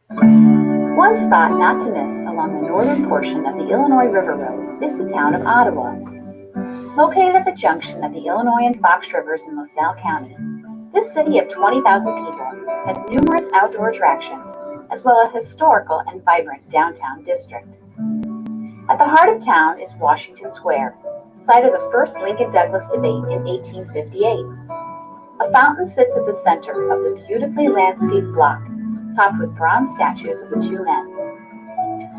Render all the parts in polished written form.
One spot not to miss along the northern portion of the Illinois River Road is the town of Ottawa. Located at the junction of the Illinois and Fox Rivers in LaSalle County, this city of 20,000 people has numerous outdoor attractions, as well as a historical and vibrant downtown district. At the heart of town is Washington Square, site of the first Lincoln-Douglas debate in 1858. A fountain sits at the center of the beautifully landscaped block, topped with bronze statues of the two men.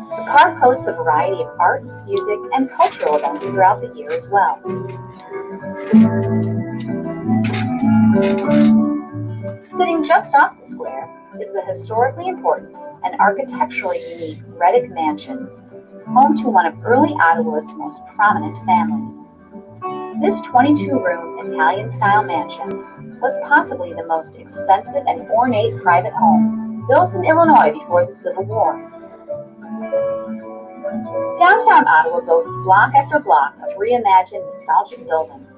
The park hosts a variety of art, music, and cultural events throughout the year as well. Sitting just off the square is the historically important and architecturally unique Reddick Mansion, home to one of early Ottawa's most prominent families. This 22-room Italian-style mansion was possibly the most expensive and ornate private home built in Illinois before the Civil War. Downtown Ottawa boasts block after block of reimagined nostalgic buildings.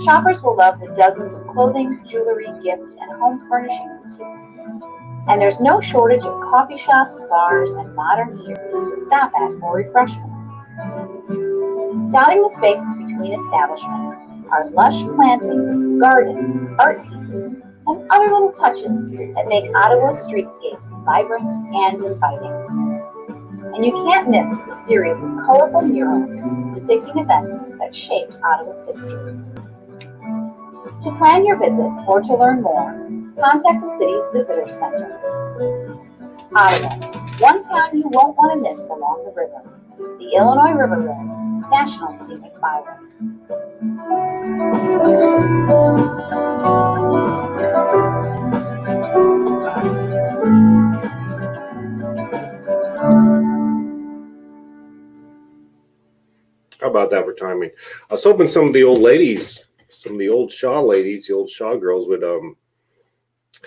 Shoppers will love the dozens of clothing, jewelry, gift, and home furnishing boutiques. And there's no shortage of coffee shops, bars, and modern eateries to stop at for refreshments. Dotting the spaces between establishments are lush plantings, gardens, art pieces, and other little touches that make Ottawa's streetscapes vibrant and inviting. And you can't miss the series of colorful murals depicting events that shaped Ottawa's history. To plan your visit or to learn more, contact the city's visitor center. Ottawa, one town you won't want to miss along the river, the Illinois River Road, National Scenic Byway. How about that for timing? I was hoping some of the old ladies, some of the old Shaw ladies, the old Shaw girls would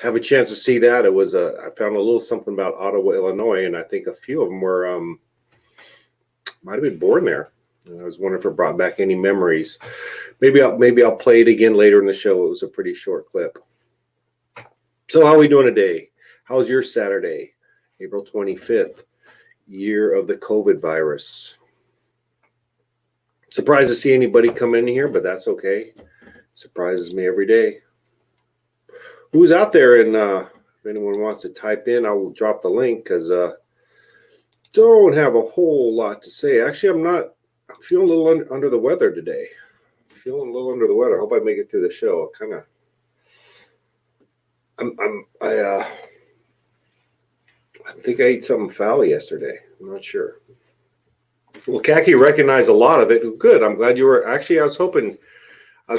have a chance to see that. It was I found a little something about Ottawa, Illinois, and I think a few of them were might have been born there. And I was wondering if it brought back any memories. Maybe I'll play it again later in the show. It was a pretty short clip. So how are we doing today? How's your Saturday, April 25th, year of the COVID virus? Surprised to see anybody come in here, but that's okay. Surprises me every day. Who's out there? And if anyone wants to type in, I will drop the link because don't have a whole lot to say. Actually, I'm feeling a little under the weather today. Feeling a little under the weather. I hope I make it through the show. I think I ate something foul yesterday. I'm not sure. Well, Khaki recognized a lot of it. Good. I'm glad you were. Actually, I was hoping you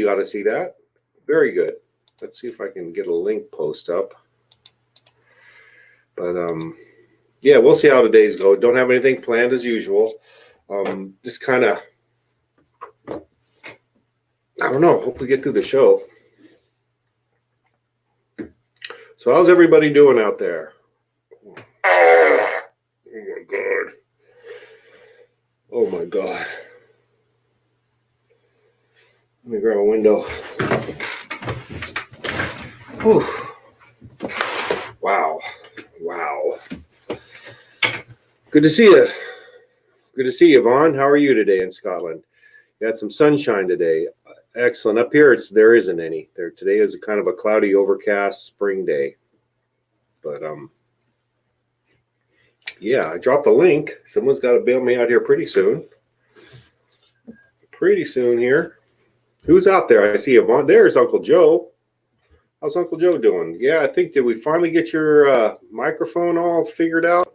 got to see that. Very good. Let's see if I can get a link post up. But yeah, we'll see how the days go. Don't have anything planned as usual. Just kind of, I don't know. Hope we get through the show. So how's everybody doing out there? Oh my God. Let me grab a window. Whew. Wow. Good to see you. Good to see you, Vaughn. How are you today in Scotland? You had some sunshine today. Excellent. Up here, there isn't any. Today is kind of a cloudy, overcast spring day. But yeah, I dropped the link. Someone's got to bail me out here pretty soon. Pretty soon here. Who's out there? I see Yvonne. There's Uncle Joe. How's Uncle Joe doing? Yeah, I think, did we finally get your microphone all figured out?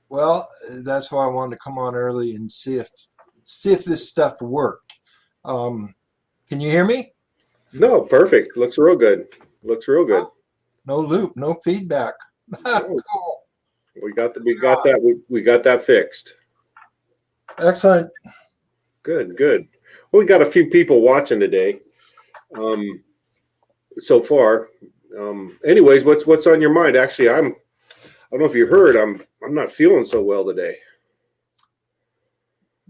Well, that's why I wanted to come on early and see if this stuff worked. Can you hear me? No, perfect. Looks real good. Oh, no loop, no feedback. Oh. Cool. We got that fixed. Excellent. Good. Well, we got a few people watching today. So far. Anyways, what's on your mind? Actually, I don't know if you heard, I'm not feeling so well today.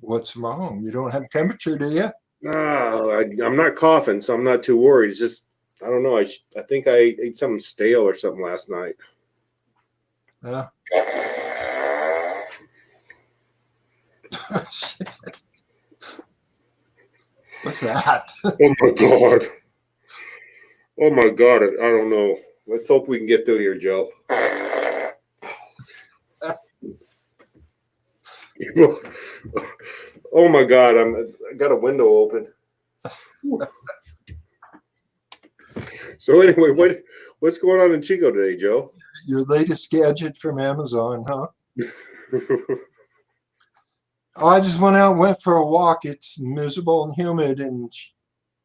What's wrong? You don't have temperature, do you? I'm not coughing, so I'm not too worried. It's just I don't know. I think I ate something stale or something last night. Yeah. What's that? Oh my god. Oh my god. I don't know. Let's hope we can get through here, Joe. Oh my god. I got a window open. So anyway, what's going on in Chico today, Joe? Your latest gadget from Amazon, huh? Oh, I just went out and went for a walk. It's miserable and humid, and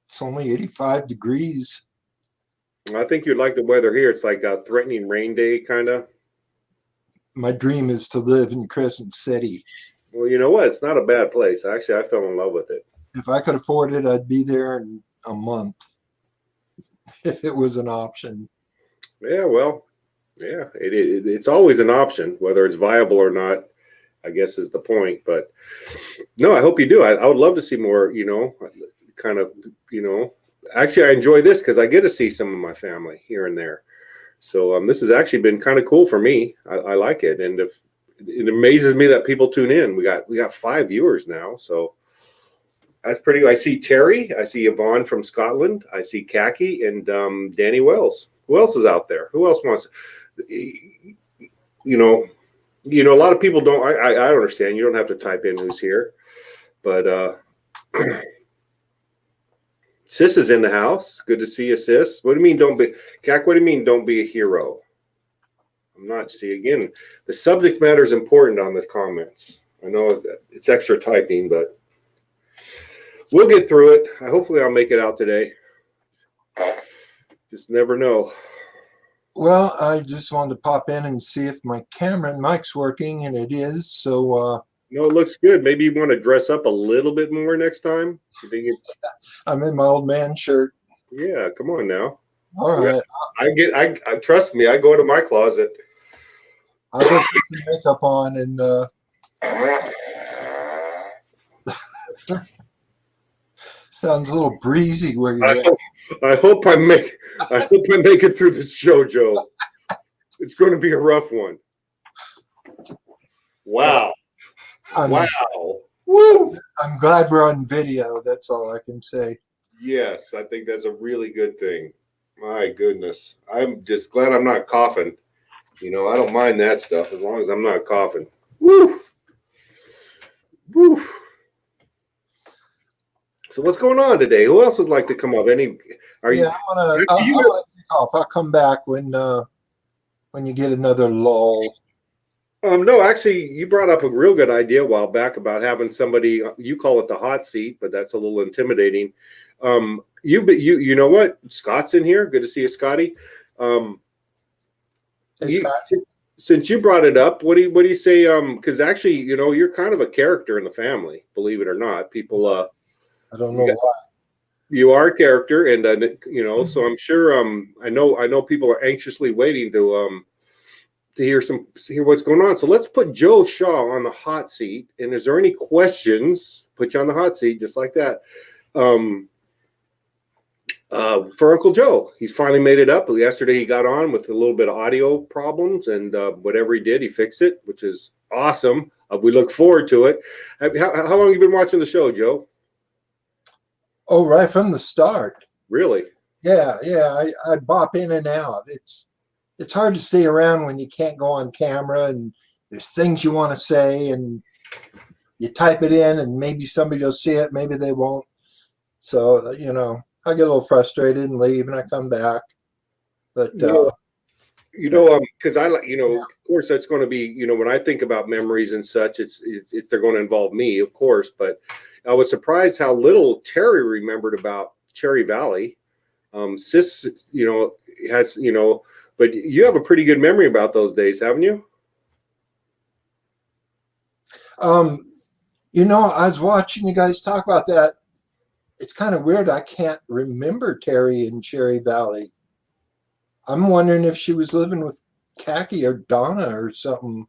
it's only 85 degrees. I think you'd like the weather here. It's like a threatening rain day, kind of. My dream is to live in Crescent City. Well, you know what? It's not a bad place. Actually, I fell in love with it. If I could afford it, I'd be there in a month if it was an option. Yeah, well, yeah, it's always an option, whether it's viable or not, I guess is the point. But no, I hope you do. I would love to see more, kind of, actually, I enjoy this because I get to see some of my family here and there. So this has actually been kind of cool for me. I like it. And if it amazes me that people tune in. We got 5 viewers now. So that's pretty. I see Terry. I see Yvonne from Scotland. I see Khaki and Danny Wells. Who else is out there? Who else wants? A lot of people don't. I don't understand. You don't have to type in who's here, but Sis is in the house. Good to see you, Sis. What do you mean? Don't be Cac? What do you mean? Don't be a hero. I'm not. See again. The subject matter is important on the comments. I know that it's extra typing, but we'll get through it. Hopefully, I'll make it out today. Just never know. Well, I just wanted to pop in and see if my camera and mic's working, and it is. So, no, it looks good. Maybe you want to dress up a little bit more next time. You think I'm in my old man shirt. Yeah, come on now. All right. I trust me. I go to my closet. I'll go put some makeup on and sounds a little breezy where you're at. I hope I make it through this show, Joe. It's going to be a rough one. Wow. Wow. Woo. I'm glad we're on video. That's all I can say. Yes, I think that's a really good thing. My goodness. I'm just glad I'm not coughing. I don't mind that stuff as long as I'm not coughing. Woo. Woo. So what's going on today? Who else would like to come up? I'm gonna take off. I'll come back when you get another lull. No, actually, you brought up a real good idea a while back about having somebody. You call it the hot seat, but that's a little intimidating. You know what? Scott's in here. Good to see you, Scotty. Scott. Since you brought it up, what do you say? Because actually, you're kind of a character in the family, believe it or not. People, I don't know why. You are a character, and so I'm sure. I know people are anxiously waiting to hear what's going on. So let's put Joe Shaw on the hot seat. And is there any questions? Put you on the hot seat, just like that. For Uncle Joe, he's finally made it up. Yesterday he got on with a little bit of audio problems, and whatever he did, he fixed it, which is awesome. We look forward to it. How long have you been watching the show, Joe? Oh, right from the start. Really? Yeah. I bop in and out. It's hard to stay around when you can't go on camera and there's things you want to say and you type it in and maybe somebody will see it, maybe they won't. So, I get a little frustrated and leave and I come back. But, because I like, of course that's going to be, when I think about memories and such, it's they're going to involve me, of course. But I was surprised how little Terry remembered about Cherry Valley. Sis, has, but you have a pretty good memory about those days, haven't you? I was watching you guys talk about that. It's kind of weird. I can't remember Terry in Cherry Valley. I'm wondering if she was living with Khaki or Donna or something.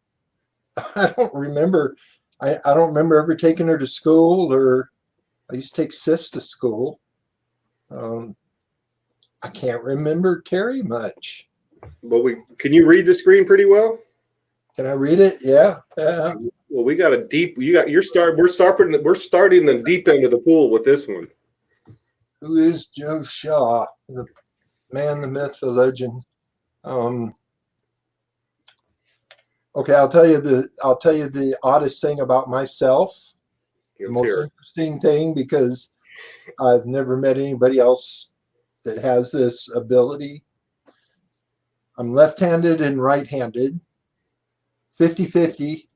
I don't remember. I don't remember ever taking her to school or I used to take sis to school. I can't remember Terry much. But can you read the screen pretty well? Can I read it? Yeah. Yeah. Well, we got a deep. We're starting the deep end of the pool with this one. Who is Joe Shaw? The man, the myth, the legend. Okay, I'll tell you the oddest thing about myself. The Let's most hear it. interesting thing, because I've never met anybody else that has this ability. I'm left-handed and right-handed, 50-50,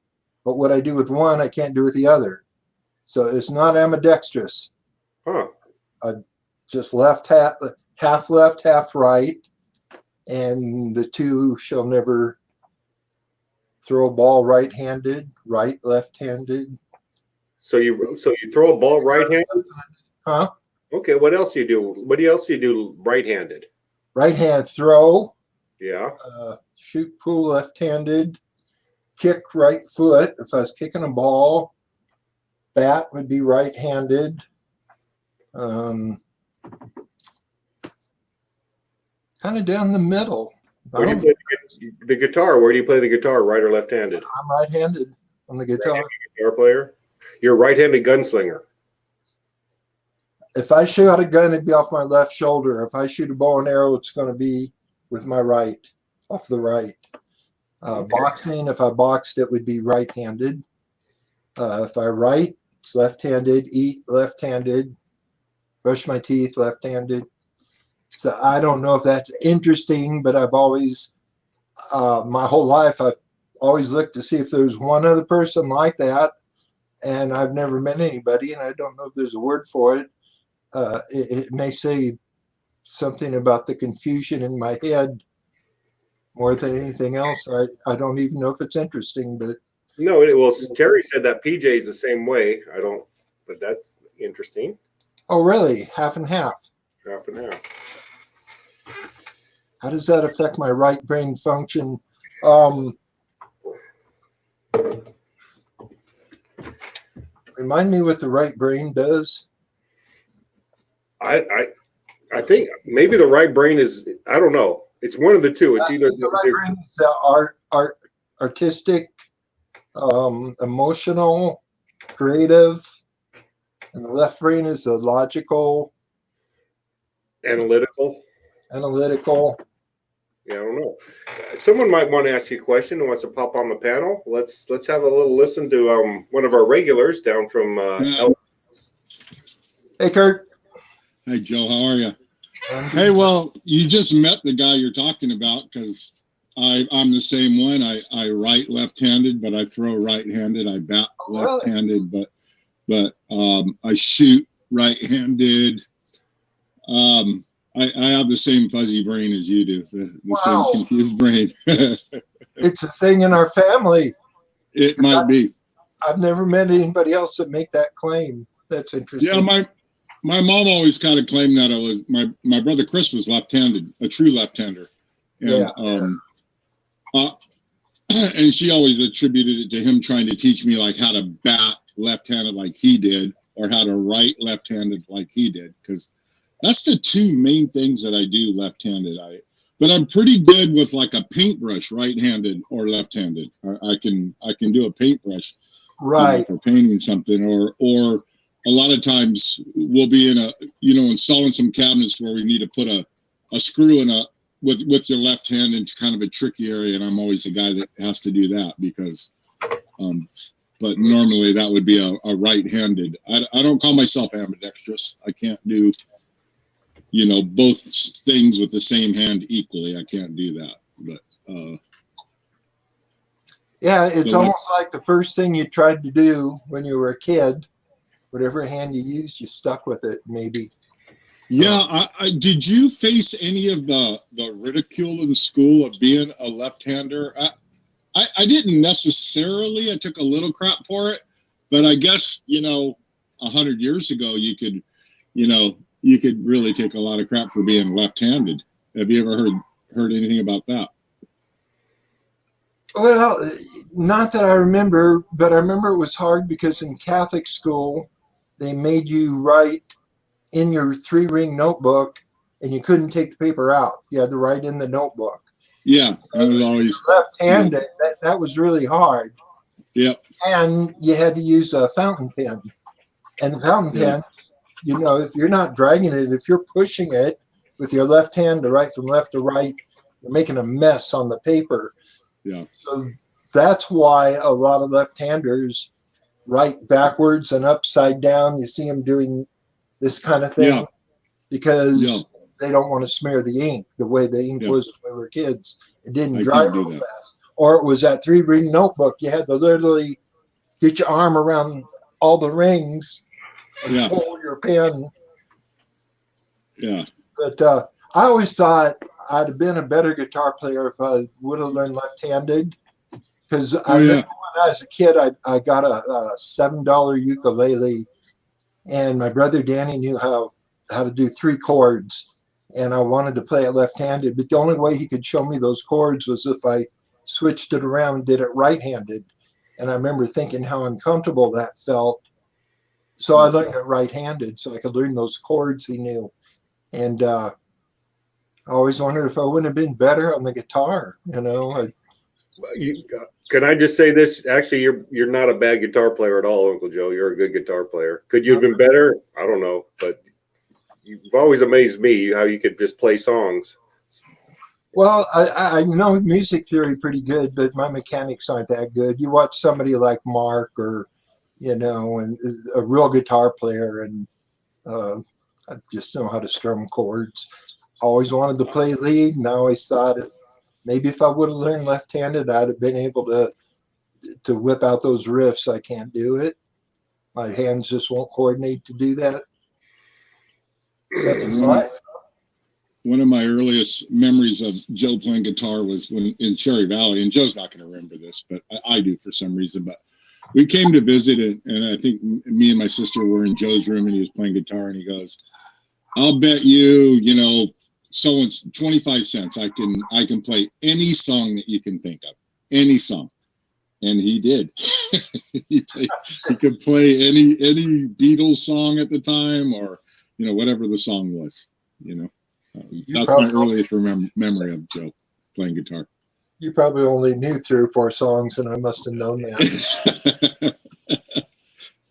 but what I do with one, I can't do with the other. So it's not ambidextrous. Huh. Just half left, half right, and the two shall never throw a ball right-handed, right left-handed. So you throw a ball right-handed? Huh? Okay. What else do you do? What else do you do right-handed? Right hand throw, Yeah. shoot pool left-handed, kick right foot. If I was kicking a ball, bat would be right-handed. Kind of down the middle. Where do you play the guitar? Where do you play the guitar? Right or left-handed? I'm right-handed on the guitar. Right-handed guitar player. You're a right-handed gunslinger. If I shoot out a gun, it'd be off my left shoulder. If I shoot a bow and arrow, it's going to be with my right, off the right. Okay. Boxing, if I boxed, it would be right-handed. If I write, it's left-handed. Eat, left-handed. Brush my teeth, left-handed. So I don't know if that's interesting, but I've always, my whole life, I've always looked to see if there's one other person like that, and I've never met anybody, and I don't know if there's a word for it. It may say something about the confusion in my head more than anything else. I don't even know if it's interesting, but No, Terry said that PJ is the same way. But that's interesting. oh, really? Half and half. Half and half. How does that affect my right brain function? Remind me what the right brain does. I think maybe the right brain is, I don't know. It's one of the two. It's either the right brain is artistic, emotional, creative, and the left brain is the logical, analytical. analytical. Yeah, I don't know. Someone might want to ask you a question and wants to pop on the panel. Let's have a little listen to one of our regulars down from Hey, Kurt. Hey, Joe, how are you? Hey, well, you just met the guy you're talking about, because I'm the same one. I write left-handed, but I throw right-handed. I bat left-handed, but I shoot right-handed. I have the same fuzzy brain as you do, the same confused brain. It's a thing in our family. It might be. I've never met anybody else that make that claim. That's interesting. Yeah, my mom always kind of claimed that I was my brother Chris was left-handed, a true left-hander, and and she always attributed it to him trying to teach me like how to bat left-handed like he did, or how to write left-handed like he did, because that's the two main things that I do left-handed. But I'm pretty good with like a paintbrush, right-handed or left-handed. I can do a paintbrush, right, for painting something, or a lot of times we'll be in installing some cabinets where we need to put a screw in with your left hand into kind of a tricky area, and I'm always the guy that has to do that because but normally that would be a right-handed. I don't call myself ambidextrous. I can't do both things with the same hand equally. I can't do that. But yeah, it's almost like the first thing you tried to do when you were a kid. Whatever hand you used, you stuck with it, maybe. Yeah, did you face any of the ridicule in school of being a left-hander? I didn't necessarily. I took a little crap for it, but I guess 100 years ago you could really take a lot of crap for being left-handed. Have you ever heard anything about that? Well, not that I remember, but I remember it was hard because in Catholic school, they made you write in your 3-ring notebook, and you couldn't take the paper out. You had to write in the notebook. Yeah, I was always. Left-handed, that was really hard. Yep. And you had to use a fountain pen. And the fountain pen, you know, if you're not dragging it, if you're pushing it with your left hand to write from left to right, you're making a mess on the paper. Yeah. So that's why a lot of left-handers write backwards and upside down. You see them doing this kind of thing because they don't want to smear the ink the way the ink was when we were kids. It didn't dry real fast. Or it was that 3-ring notebook. You had to literally get your arm around all the rings and pull your pen. Yeah. But I always thought I'd have been a better guitar player if I would have learned left-handed. Because I remember when I was a kid, I got a $7 ukulele, and my brother Danny knew how to do 3 chords, and I wanted to play it left-handed. But the only way he could show me those chords was if I switched it around and did it right-handed. And I remember thinking how uncomfortable that felt. So I learned it right-handed so I could learn those chords he knew. And I always wondered if I wouldn't have been better on the guitar, you know. Can I just say this? Actually, you're not a bad guitar player at all, Uncle Joe. You're a good guitar player. Could you have been better? I don't know, but you've always amazed me how you could just play songs. Well, I know music theory pretty good, but my mechanics aren't that good. You watch somebody like Mark or, you know, and a real guitar player, and I just know how to strum chords. Always wanted to play lead, and I always thought if I would have learned left-handed, I'd have been able to whip out those riffs. I can't do it. My hands just won't coordinate to do that. Such is life. One of my earliest memories of Joe playing guitar was when in Cherry Valley, and Joe's not going to remember this, but I do for some reason. But we came to visit, and I think me and my sister were in Joe's room, and he was playing guitar, and he goes, "I'll bet you, you know, so it's 25 cents. I can play any song that you can think of, any song." And he did. he could play any Beatles song at the time, or, you know, whatever the song was, you know. That's my earliest memory of Joe playing guitar. You probably only knew 3 or 4 songs, and I must have known that.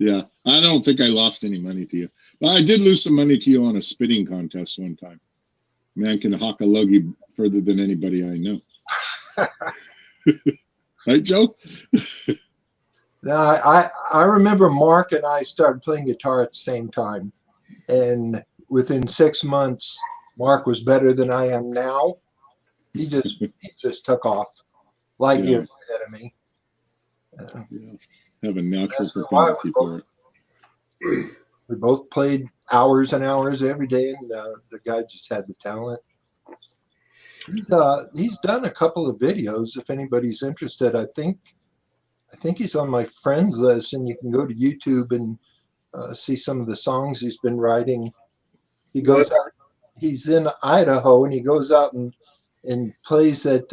Yeah, I don't think I lost any money to you. But I did lose some money to you on a spitting contest one time. Man can hawk a luggy further than anybody I know. Right, Joe? Now, I remember Mark and I started playing guitar at the same time. And within 6 months, Mark was better than I am now. He just took off light years ahead of me. Have a natural propensity for it. We both played hours and hours every day, and the guy just had the talent. He's done a couple of videos. If anybody's interested, I think he's on my friends list, and you can go to YouTube and see some of the songs he's been writing. He goes out. He's in Idaho, and he goes out and plays at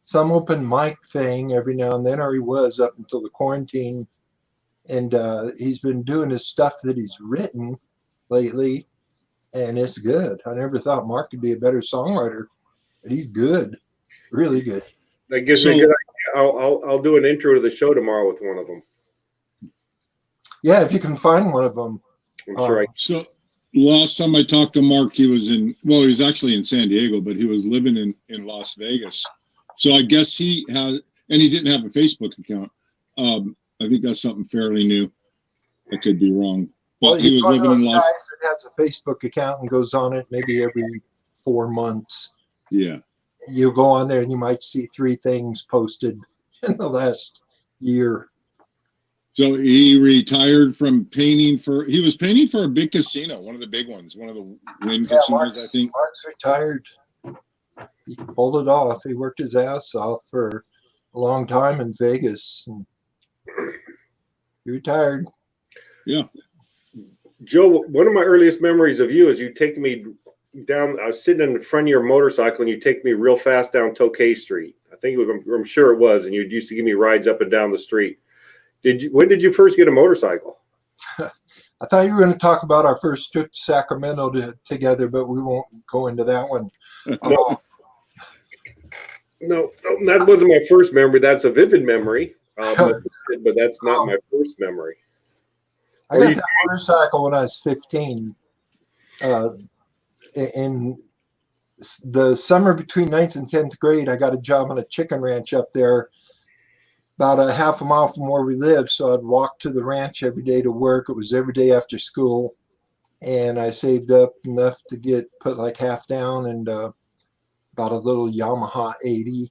some open mic thing every now and then, or he was up until the quarantine. And he's been doing his stuff that he's written lately, and it's good. I never thought Mark could be a better songwriter, but he's good, really good. That gives me a good idea. I'll do an intro to the show tomorrow with one of them. Yeah, if you can find one of them. I'm sure So last time I talked to Mark, he was actually in San Diego, but he was living in Las Vegas. So I guess he had, and he didn't have a Facebook account. I think that's something fairly new. I could be wrong. But Well, he was living in Las Vegas. That has a Facebook account and goes on it maybe every 4 months. Yeah. You go on there and you might see 3 things posted in the last year. So he retired from painting he was painting for a big casino, one of the big ones, one of the Wynn casinos, I think. Mark's retired. He pulled it off. He worked his ass off for a long time in Vegas. And he retired. Yeah. Joe, one of my earliest memories of you is you take me down. I was sitting in front of your motorcycle, and you take me real fast down Tokay Street. I think I'm sure it was, and you used to give me rides up and down the street. When did you first get a motorcycle? I thought you were going to talk about our first trip to Sacramento together, but we won't go into that one. No, no, that wasn't my first memory. That's a vivid memory, but that's not my first memory. I got that motorcycle when I was 15. In the summer between 9th and 10th grade, I got a job on a chicken ranch up there, about a half a mile from where we lived. So I'd walk to the ranch every day to work. It was every day after school. And I saved up enough to put like half down and about a little Yamaha 80.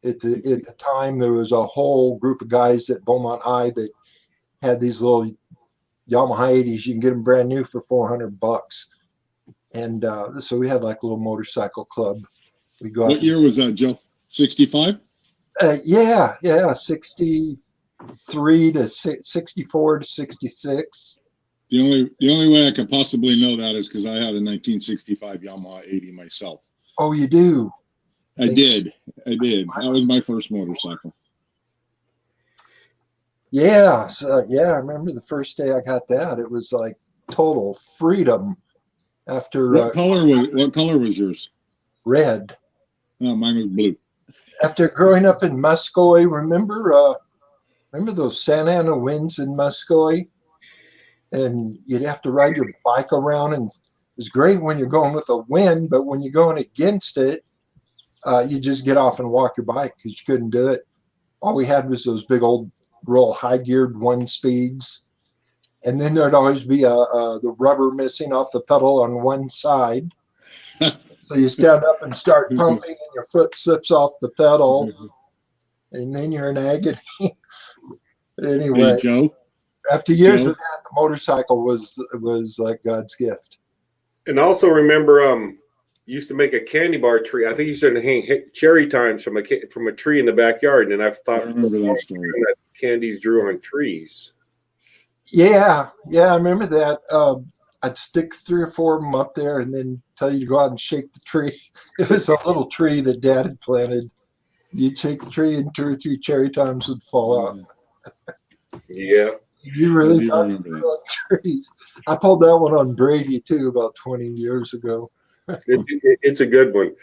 At the time, there was a whole group of guys at Beaumont High that had these little Yamaha 80s. You can get them brand new for $400. And so we had like a little motorcycle club. We go. What year was that, Joe? 65? Yeah, 63 to 64 to 66. The only way I could possibly know that is because I had a 1965 Yamaha 80 myself. Oh, you do? I did. That was my first motorcycle. Yeah, so I remember the first day I got that. It was like total freedom. After What color was yours? Red. Oh, mine was blue. After growing up in Muscoy, remember those Santa Ana winds in Muscoy? And you'd have to ride your bike around, and it was great when you're going with a wind, but when you're going against it, you just get off and walk your bike because you couldn't do it. All we had was those big old real high-geared 1-speeds. And then there'd always be the rubber missing off the pedal on one side. So you stand up and start pumping, and your foot slips off the pedal, and then you're in agony. Anyway, Hey, Joe. after years of that, the motorcycle was like God's gift. And also remember, used to make a candy bar tree. I think you used to hang cherry times from a tree in the backyard. And I thought I remember that story. That candies drew on trees. Yeah, I remember that. I'd stick 3 or 4 of them up there and then tell you to go out and shake the tree. It was a little tree that Dad had planted. You'd shake the tree and 2 or 3 cherry times would fall out. Yeah. You really thought you were on trees. I pulled that one on Brady too about 20 years ago. It's a good one.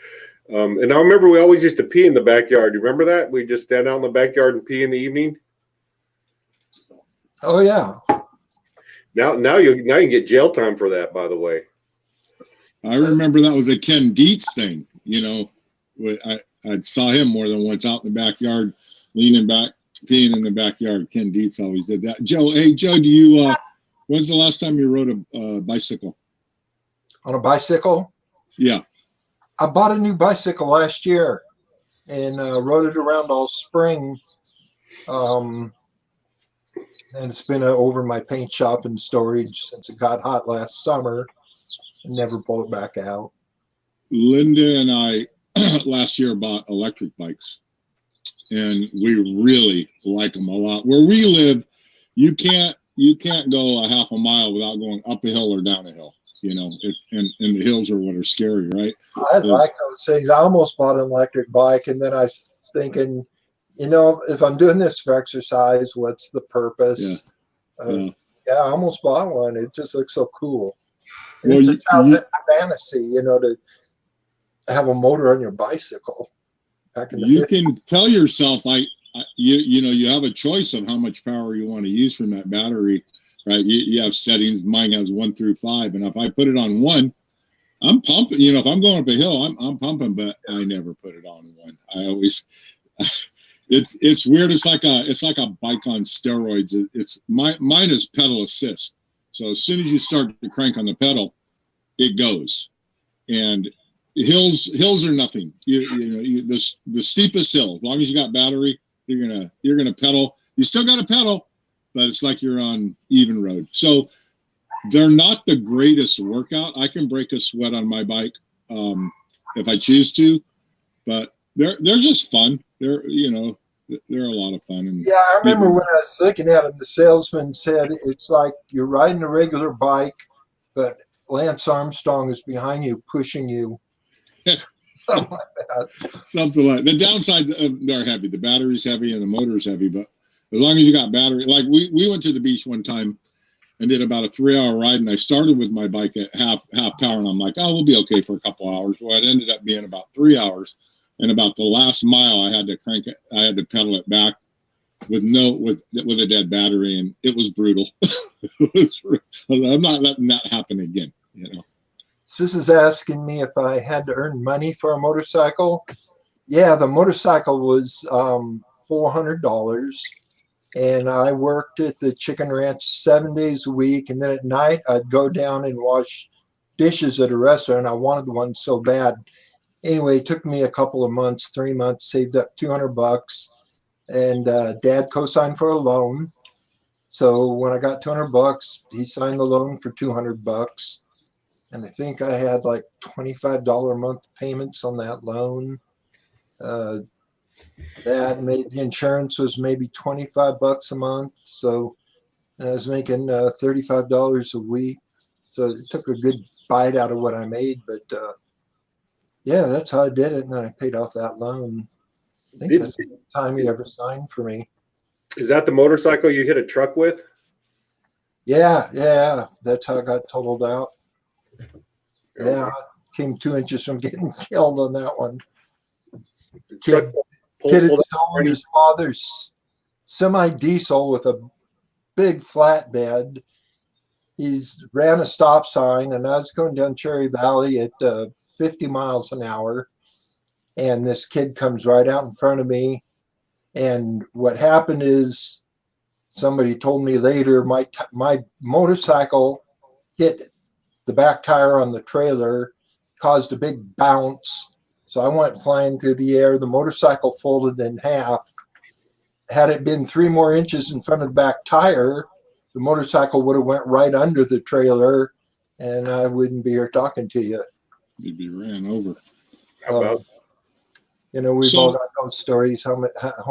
And I remember we always used to pee in the backyard. You remember that? We just stand out in the backyard and pee in the evening. Oh yeah. Now you can get jail time for that, by the way. I remember that was a Ken Dietz thing. You know, I saw him more than once out in the backyard, leaning back, peeing in the backyard. Ken Dietz always did that. Joe, do you? When's the last time you rode a bicycle? On a bicycle? Yeah. I bought a new bicycle last year and rode it around all spring. And it's been over my paint shop and storage since it got hot last summer and never pulled it back out. Linda and I last year bought electric bikes, and we really like them a lot. Where we live, you can't go a half a mile without going up a hill or down a hill. You know, and the hills are what are scary, right? I like those things. I almost bought an electric bike, and then I was thinking, you know, if I'm doing this for exercise, what's the purpose? Yeah, I almost bought one. It just looks so cool. And it's a childhood fantasy, you know, to have a motor on your bicycle. Back in the 50s. Can tell yourself, you have a choice of how much power you want to use from that battery, right? You have settings. Mine has 1 through 5, and if I put it on 1, I'm pumping. You know, if I'm going up a hill, I'm pumping, but I never put it on 1. I always. It's weird. It's like a bike on steroids. Mine is pedal assist. So as soon as you start to crank on the pedal, it goes. And hills are nothing. The steepest hill, as long as you got battery, you're gonna pedal. You still got to pedal, but it's like you're on even road. So they're not the greatest workout. I can break a sweat on my bike if I choose to, but they're just fun. They're a lot of fun. And yeah, I remember when I was looking at them, the salesman said it's like you're riding a regular bike, but Lance Armstrong is behind you, pushing you. Something like that. Something like the downside, they're heavy. The battery's heavy and the motor's heavy, but as long as you got battery, like we went to the beach one time, and did about a 3-hour ride. And I started with my bike at half power, and I'm like, oh, we'll be okay for a couple hours. Well, it ended up being about 3 hours, and about the last mile, I had to pedal it back with a dead battery, and it was brutal. I'm not letting that happen again. This is asking me if I had to earn money for a motorcycle. Yeah, the motorcycle was $400, and I worked at the chicken ranch 7 days a week, and then at night I'd go down and wash dishes at a restaurant. I wanted one so bad. Anyway, it took me a couple of months, 3 months, saved up $200, and Dad co-signed for a loan. So when I got $200, he signed the loan for $200, and I think I had like $25 a month payments on that loan. That made the insurance was maybe $25 a month, so I was making $35 a week. So it took a good bite out of what I made, but yeah, that's how I did it, and then I paid off that loan. I think that's the time he ever signed for me. Is that the motorcycle you hit a truck with? Yeah, that's how I got totaled out. Yeah, I came 2 inches from getting killed on that one. Kid had stolen his father's semi-diesel with a big flatbed. He's ran a stop sign, and I was going down Cherry Valley at 50 miles an hour, and this kid comes right out in front of me. And what happened is, somebody told me later, my motorcycle hit the back tire on the trailer, caused a big bounce. So I went flying through the air. The motorcycle folded in half. Had it been 3 more inches in front of the back tire, the motorcycle would have went right under the trailer, and I wouldn't be here talking to you. You'd be ran over. We've all got those stories. How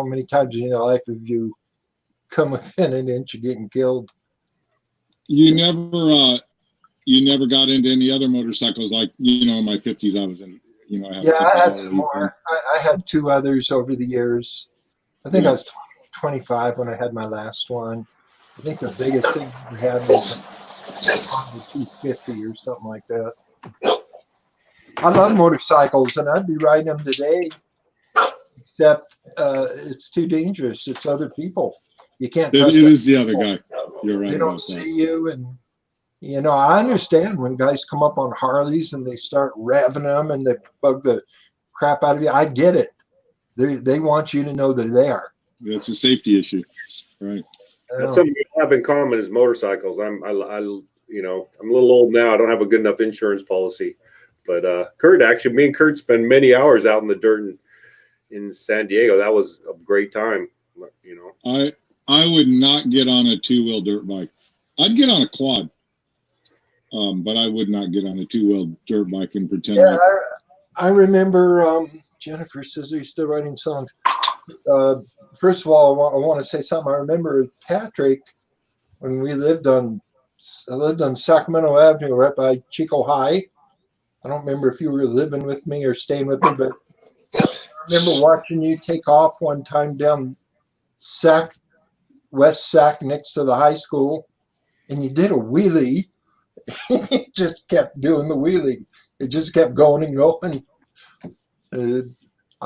many times in your life have you come within an inch of getting killed? You never got into any other motorcycles, like, in my 50s, I was in, I had some more. I had 2 others over the years. I think I was 25 when I had my last one. I think the biggest thing I ever had was a 250 or something like that. I love motorcycles, and I'd be riding them today, except it's too dangerous. It's other people. You can't trust it is the other guy. You're right. They don't see you, and I understand when guys come up on Harleys and they start revving them and they bug the crap out of you. I get it. They want you to know they're there. It's a safety issue, right? That's something we have in common is motorcycles. I'm a little old now. I don't have a good enough insurance policy, but me and Kurt spend many hours out in the dirt in San Diego. That was a great time. I would not get on a 2-wheel dirt bike. I'd get on a quad, but I would not get on a 2-wheel dirt bike and pretend. Yeah, I remember Jennifer says, "Are you still writing songs?" First of all, I want to say something. I remember Patrick when I lived on Sacramento Avenue, right by Chico High. I don't remember if you were living with me or staying with me, but I remember watching you take off one time down West Sac next to the high school, and you did a wheelie. You just kept doing the wheelie. It just kept going and going.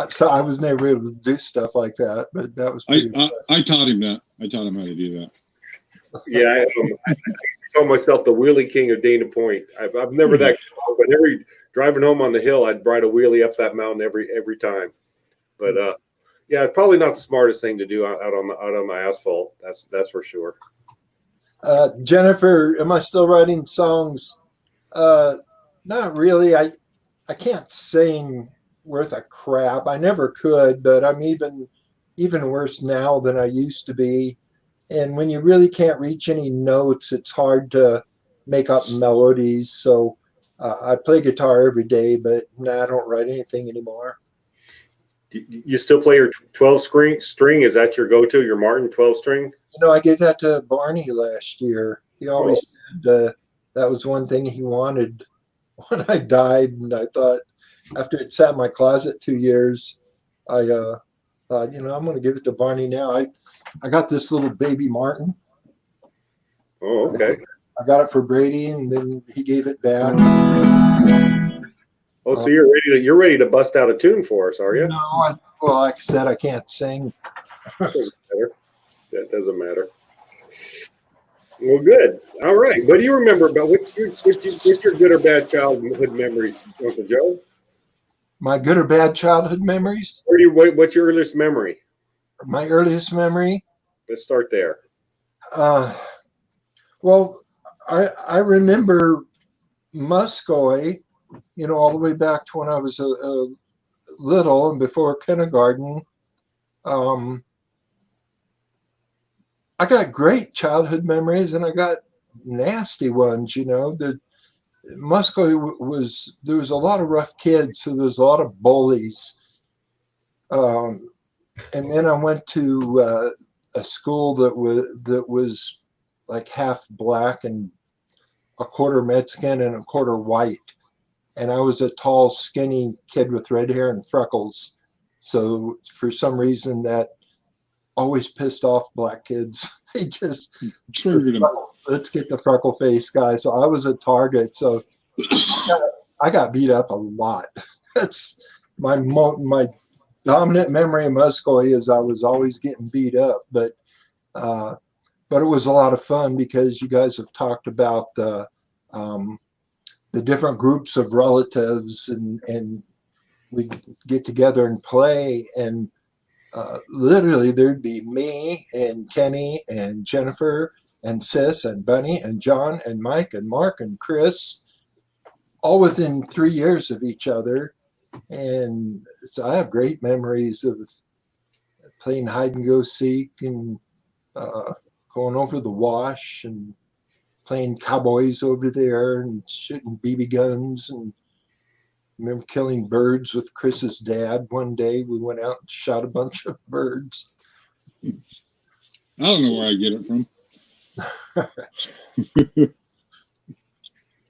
So I was never able to do stuff like that, but that was pretty I taught him that. I taught him how to do that. Yeah, I call myself the wheelie king of Dana Point. I've never that, but every driving home on the hill, I'd ride a wheelie up that mountain every time. But yeah, probably not the smartest thing to do out on the asphalt. That's for sure. Jennifer, am I still writing songs? Not really. I can't sing worth a crap. I never could, but I'm even worse now than I used to be. And when you really can't reach any notes, it's hard to make up melodies. So I play guitar every day, but I don't write anything anymore. You still play your 12 string? Is that your go-to, your Martin 12 string? I gave that to Barney last year. He always said that was one thing he wanted when I died. And I thought, after it sat in my closet 2 years, I thought, I'm going to give it to Barney now. I got this little baby Martin. Oh, okay. I got it for Brady, and then he gave it back. Oh, so you're ready to bust out a tune for us, are you? No, well, like I said, I can't sing. Doesn't matter. That doesn't matter. Well, good. All right. What do you remember about what's your good or bad childhood memories, Uncle Joe? My good or bad childhood memories? What's your earliest memory? My earliest memory? Let's start there. Well, I remember Muscoy, all the way back to when I was a little and before kindergarten. I got great childhood memories and I got nasty ones. The Muscoy there was a lot of rough kids, so there was a lot of bullies. And then I went to a school that was like half black and a quarter Mexican and a quarter white. And I was a tall, skinny kid with red hair and freckles. So for some reason that always pissed off black kids. They just triggered them. Let's get the freckle face guy. So I was a target. So I got beat up a lot. That's my dominant memory of Muscoy is I was always getting beat up. But it was a lot of fun because you guys have talked about the different groups of relatives and we get together and play, and literally there'd be me and Kenny and Jennifer and Sis and Bunny and John and Mike and Mark and Chris, all within 3 years of each other. And so I have great memories of playing hide and go seek and going over the wash and playing cowboys over there and shooting BB guns. And remember killing birds with Chris's dad one day. We went out and shot a bunch of birds. I don't know where I get it from.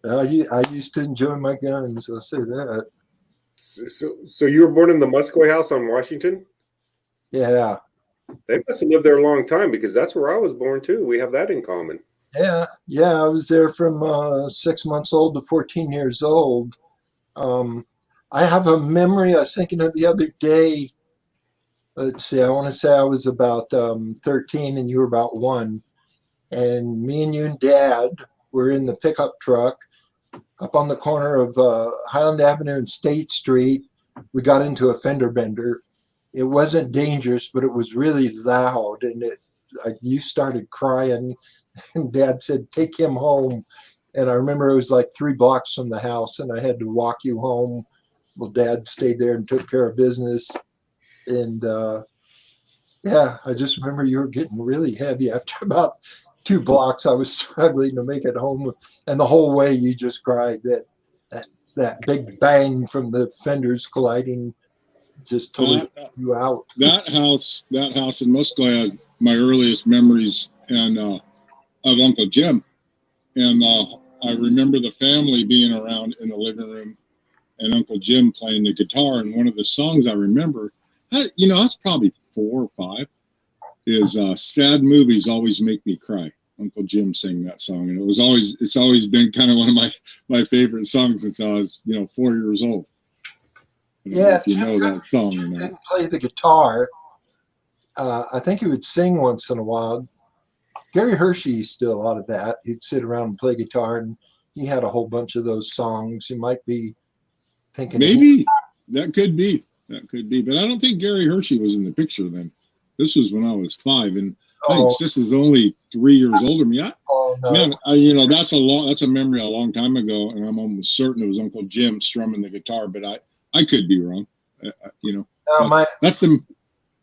I used to enjoy my guns, I'll say that. So you were born in the Muscoy house on Washington? Yeah. They must have lived there a long time because that's where I was born too. We have that in common. Yeah. I was there from 6 months old to 14 years old. I have a memory I was thinking of the other day. Let's see, I want to say I was about 13 and you were about 1. And me and you and Dad were in the pickup truck up on the corner of Highland Avenue and State Street. We got into a fender bender. It wasn't dangerous, but it was really loud. And you started crying and Dad said, take him home. And I remember it was like 3 blocks from the house and I had to walk you home. Well, Dad stayed there and took care of business. And I just remember you were getting really heavy. After about 2 blocks, I was struggling to make it home. And the whole way you just cried. That big bang from the fenders colliding just totally took you out. That house in Muscoy has my earliest memories and of Uncle Jim. And I remember the family being around in the living room and Uncle Jim playing the guitar. And one of the songs I remember, I was probably 4 or 5, is Sad Movies Always Make Me Cry. Uncle Jim sang that song. And it's always been kind of one of my favorite songs since I was, 4 years old. I don't know if you know that song or not. Didn't play the guitar. I think he would sing once in a while. Gary Hershey used to do a lot of that. He'd sit around and play guitar, and he had a whole bunch of those songs. You might be thinking maybe that could be, but I don't think Gary Hershey was in the picture then. This was when I was 5, and I think Sis is only 3 years older than me. No. Man, that's a memory a long time ago, and I'm almost certain it was Uncle Jim strumming the guitar, but I could be wrong.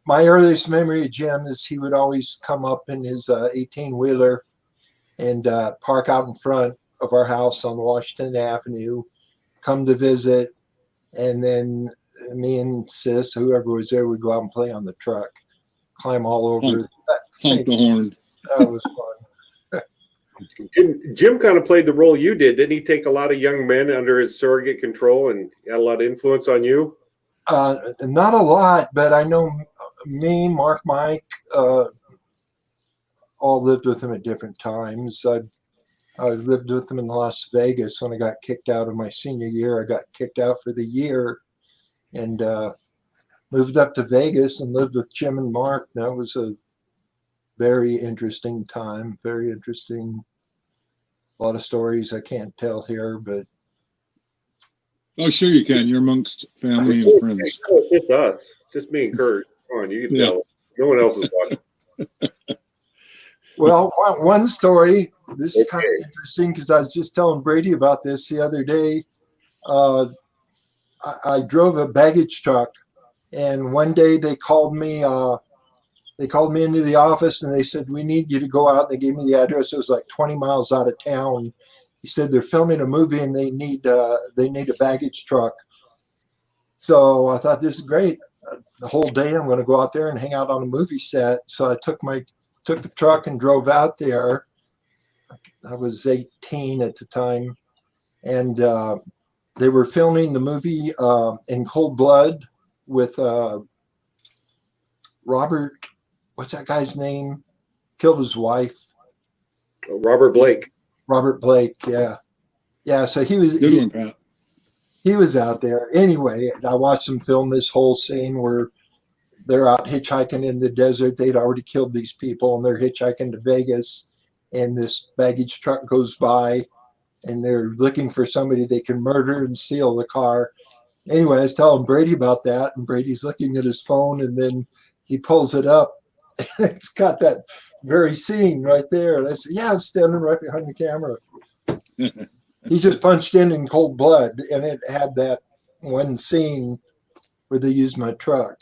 My earliest memory of Jim is he would always come up in his 18-wheeler and park out in front of our house on Washington Avenue, come to visit, and then me and Sis, whoever was there, would go out and play on the truck, climb all over. Honk the horn. That was fun. Jim kind of played the role you did. Didn't he take a lot of young men under his surrogate control and had a lot of influence on you? Not a lot, but I know me, Mark, Mike, all lived with him at different times. I lived with them in Las Vegas when I got kicked out of my senior year. I got kicked out for the year and moved up to Vegas and lived with Jim and Mark. That was a very interesting time, very interesting. A lot of stories I can't tell here, but Oh, sure you can. You're amongst family and friends. It's just us, just me and Kurt. Come on, you can Yeah. tell. No one else is watching. well, one story. This is kind Okay. of interesting because I was just telling Brady about this the other day. Uh, I drove a baggage truck, and one day they called me. They called me into the office and they said, "We need you to go out." They gave me the address. It was like 20 miles out of town. He said they're filming a movie and they need a baggage truck. So I thought, this is great. The whole day I'm going to go out there and hang out on a movie set. So I took the truck and drove out there. I was 18 at the time, and they were filming the movie In Cold Blood with Robert. What's that guy's name? Killed his wife. Robert Blake. Robert Blake. Yeah. So he was Good one, Pat. he was out there anyway. I watched them film this whole scene where they're out hitchhiking in the desert. They'd already killed these people and they're hitchhiking to Vegas, and this baggage truck goes by and they're looking for somebody they can murder and steal the car. Anyway, I was telling Brady about that, and Brady's looking at his phone, and then he pulls it up and it's got that very scene right there. And I said, "Yeah, I'm standing right behind the camera." He just punched in Cold Blood, and it had that one scene where they used my truck.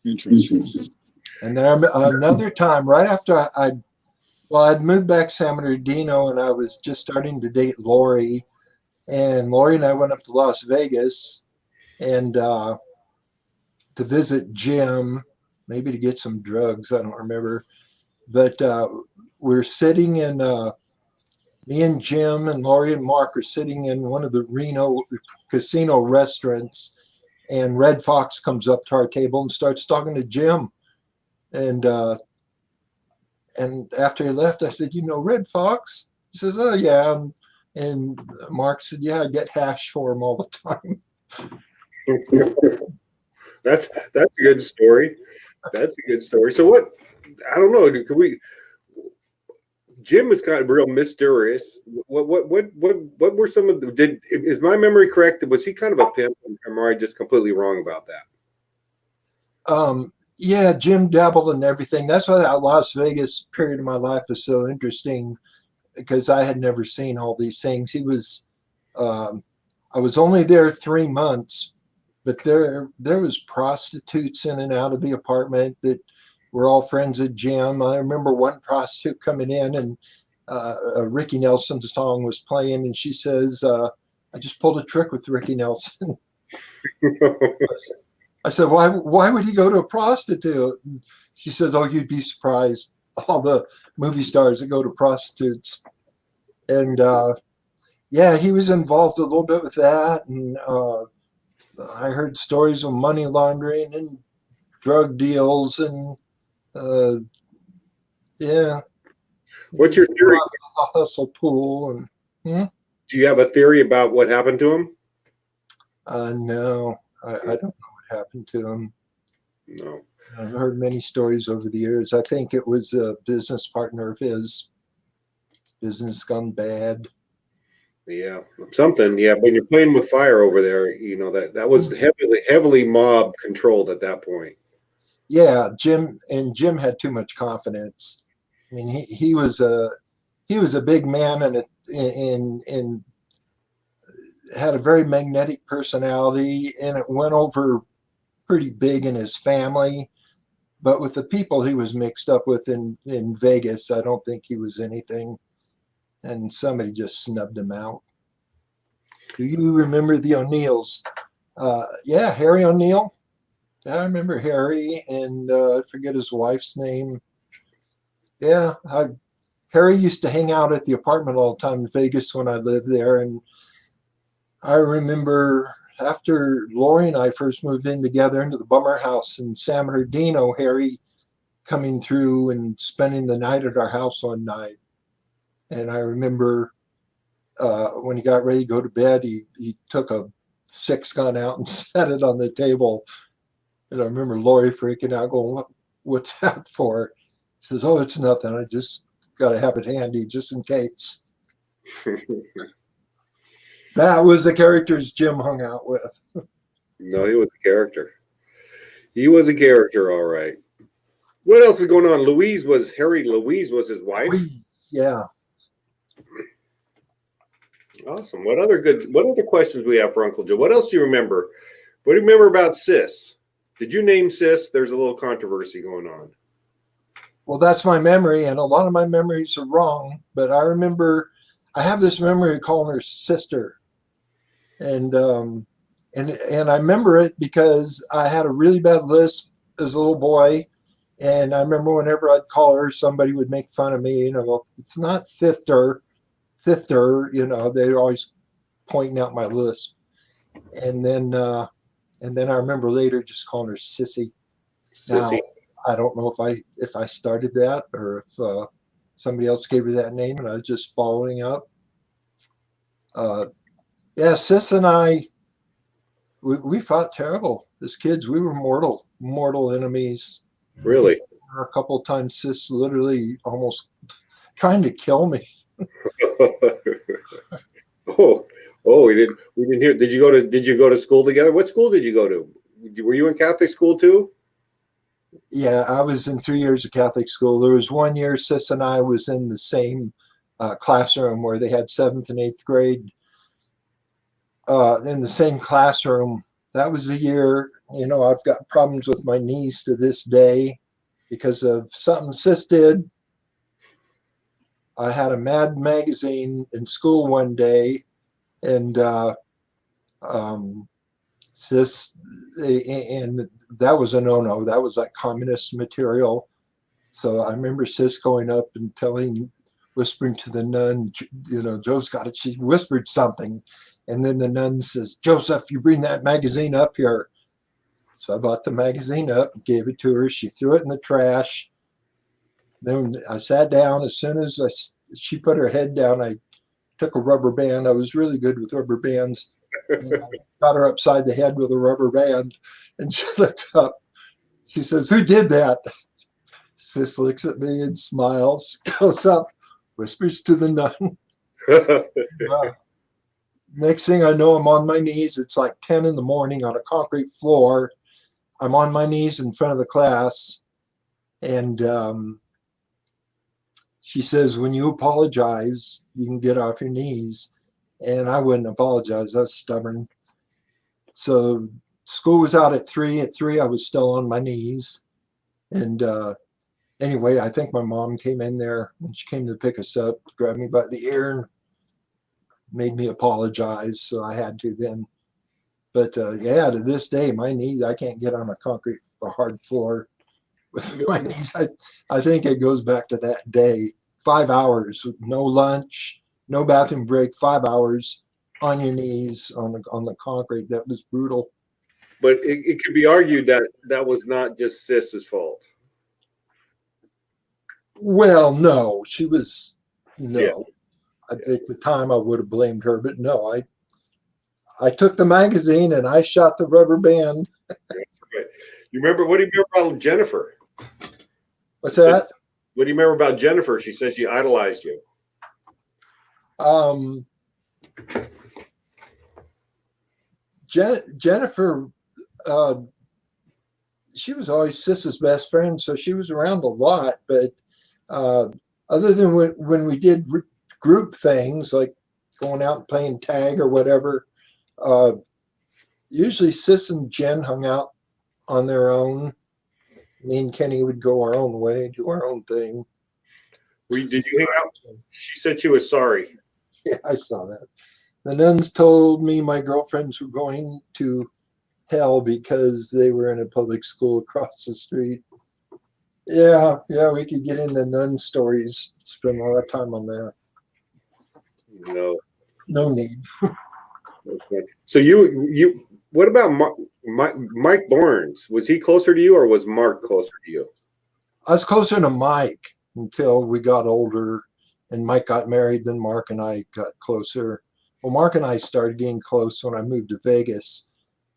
Interesting. And then another time, right after I'd moved back to San Bernardino, and I was just starting to date Lori. And Lori and I went up to Las Vegas and to visit Jim, maybe to get some drugs. I don't remember. But we're sitting in, me and Jim and Lori and Mark are sitting in one of the Reno casino restaurants. And Red Fox comes up to our table and starts talking to Jim. And after he left, I said, "You know Red Fox?" He says, "Oh, yeah." And Mark said, "Yeah, I get hash for him all the time." That's a good story. That's a good story. So what? I don't know. Can we? Jim is kind of real mysterious. What were some of the? Is my memory correct? Was he kind of a pimp, or am I just completely wrong about that? Yeah, Jim dabbled in everything. That's why that Las Vegas period of my life was so interesting, because I had never seen all these things. He was, I was only there 3 months, but there was prostitutes in and out of the apartment that were all friends of Jim. I remember one prostitute coming in, and a Ricky Nelson song was playing, and she says, "I just pulled a trick with Ricky Nelson." I said, "Why would he go to a prostitute?" And she says, "Oh, you'd be surprised. All the movie stars that go to prostitutes." And yeah, he was involved a little bit with that. And I heard stories of money laundering and drug deals. And yeah. What's your theory? A hustle pool. And Do you have a theory about what happened to him? no, I don't know what happened to him. No. I've heard many stories over the years. I think it was a business partner of his. Business gone bad. Yeah, something. Yeah, when you're playing with fire over there, you know that was heavily mob controlled at that point. Yeah, Jim had too much confidence. I mean, he was a big man, and had a very magnetic personality, and it went over pretty big in his family. But with the people he was mixed up with in Vegas, I don't think he was anything. And somebody just snubbed him out. Do you remember the O'Neills? Yeah, Harry O'Neill. I remember Harry, and I forget his wife's name. Yeah, Harry used to hang out at the apartment all the time in Vegas when I lived there. And I remember after Lori and I first moved in together into the Bummer House in San Bernardino, Harry coming through and spending the night at our house one night. And I remember when he got ready to go to bed, he took a 6-gun out and set it on the table. And I remember Lori freaking out, going, "What's that for?" He says, "Oh, it's nothing. I just got to have it handy just in case." That was the characters Jim hung out with. No, he was a character. He was a character, all right. What else is going on? Louise was his wife. Yeah. Awesome. What other questions we have for Uncle Joe? What else do you remember? What do you remember about Sis? Did you name Sis? There's a little controversy going on. Well, that's my memory, and a lot of my memories are wrong, but I remember I have this memory of calling her sister. And I remember it because I had a really bad lisp as a little boy. And I remember whenever I'd call her, somebody would make fun of me, it's not Thifter, they're always pointing out my lisp. And then I remember later just calling her Sissy. Sissy. Now, I don't know if I started that or if somebody else gave her that name and I was just following up. Yeah, Sis and I, we fought terrible as kids. We were mortal enemies. Really? A couple of times, Sis literally almost trying to kill me. We didn't hear. Did you go to school together? What school did you go to? Were you in Catholic school too? Yeah, I was in 3 years of Catholic school. There was 1 year Sis and I was in the same classroom where they had 7th and 8th grade in the same classroom. That was the year, I've got problems with my knees to this day because of something Sis did. I had a Mad magazine in school one day, and Sis, and that was a no-no. That was like communist material. So I remember Sis going up and whispering to the nun, Joe's got it. She whispered something. And then the nun says, "Joseph, you bring that magazine up here." So I brought the magazine up, gave it to her. She threw it in the trash. Then I sat down. As soon as she put her head down, I took a rubber band. I was really good with rubber bands. And I got her upside the head with a rubber band. And she looks up. She says, "Who did that?" Sis looks at me and smiles, goes up, whispers to the nun. Next thing I know, I'm on my knees. It's like 10 in the morning on a concrete floor. I'm on my knees in front of the class. And she says, "When you apologize, you can get off your knees." And I wouldn't apologize. I was stubborn. So school was out at 3. At 3, I was still on my knees. And anyway, I think my mom came in there when she came to pick us up, grabbed me by the ear and made me apologize. So I had to then. But yeah, to this day, my knees, I can't get on a hard floor with my knees. I think it goes back to that day. 5 hours, no lunch, no bathroom break, 5 hours on your knees on the concrete. That was brutal. But it could be argued that was not just Sis's fault. Well, no, she was, no. Yeah. At the time I would have blamed her, but no, I took the magazine and I shot the rubber band. What do you remember about Jennifer? What's that? What do you remember about Jennifer? She says she idolized you. Jennifer, she was always Sis's best friend, so she was around a lot. But other than when we did group things like going out and playing tag or whatever, usually Sis and Jen hung out on their own. Me and Kenny would go our own way, do our own thing. Did you hang out? She said she was sorry. Yeah, I saw that. The nuns told me my girlfriends were going to hell because they were in a public school across the street. Yeah, we could get into nun stories. Spend a lot of time on that. No need. Okay. So you what about Mike Barnes? Was he closer to you, or was Mark closer to you? I was closer to Mike until we got older, and Mike got married. Then Mark and I got closer. Well, Mark and I started getting close when I moved to Vegas.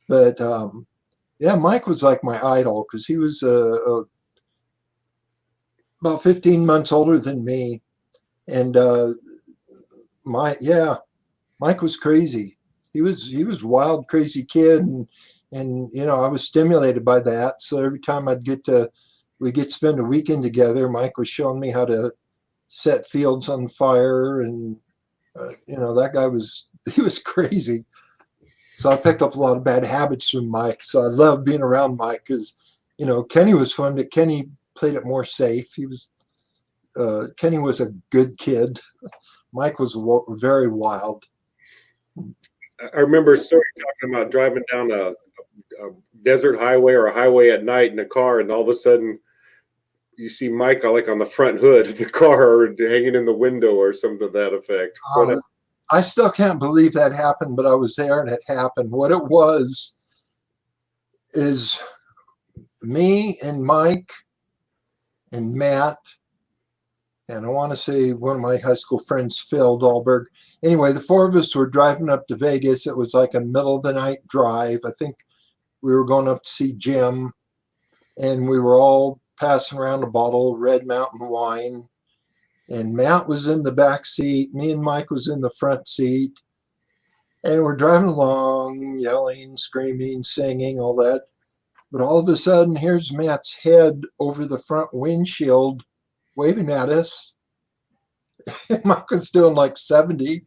But yeah, Mike was like my idol because he was about 15 months older than me. And Mike was crazy. He was a wild, crazy kid, and you know, I was stimulated by that. So every time we'd get to spend a weekend together, Mike was showing me how to set fields on fire, and you know, that guy was crazy. So I picked up a lot of bad habits from Mike. So I loved being around Mike because, you know, Kenny was fun, but Kenny played it more safe. Kenny was a good kid. Mike was very wild. I remember a story talking about driving down a desert highway or a highway at night in a car, and all of a sudden you see Mike like on the front hood of the car or hanging in the window or something to that effect. I still can't believe that happened, but I was there and it happened. What it was is me and Mike and Matt, and I want to say one of my high school friends, Phil Dahlberg. Anyway, the four of us were driving up to Vegas. It was like a middle of the night drive. I think we were going up to see Jim, and we were all passing around a bottle of Red Mountain wine. And Matt was in the back seat. Me and Mike was in the front seat. And we're driving along, yelling, screaming, singing, all that. But all of a sudden, here's Matt's head over the front windshield waving at us. And Mike was doing like 70.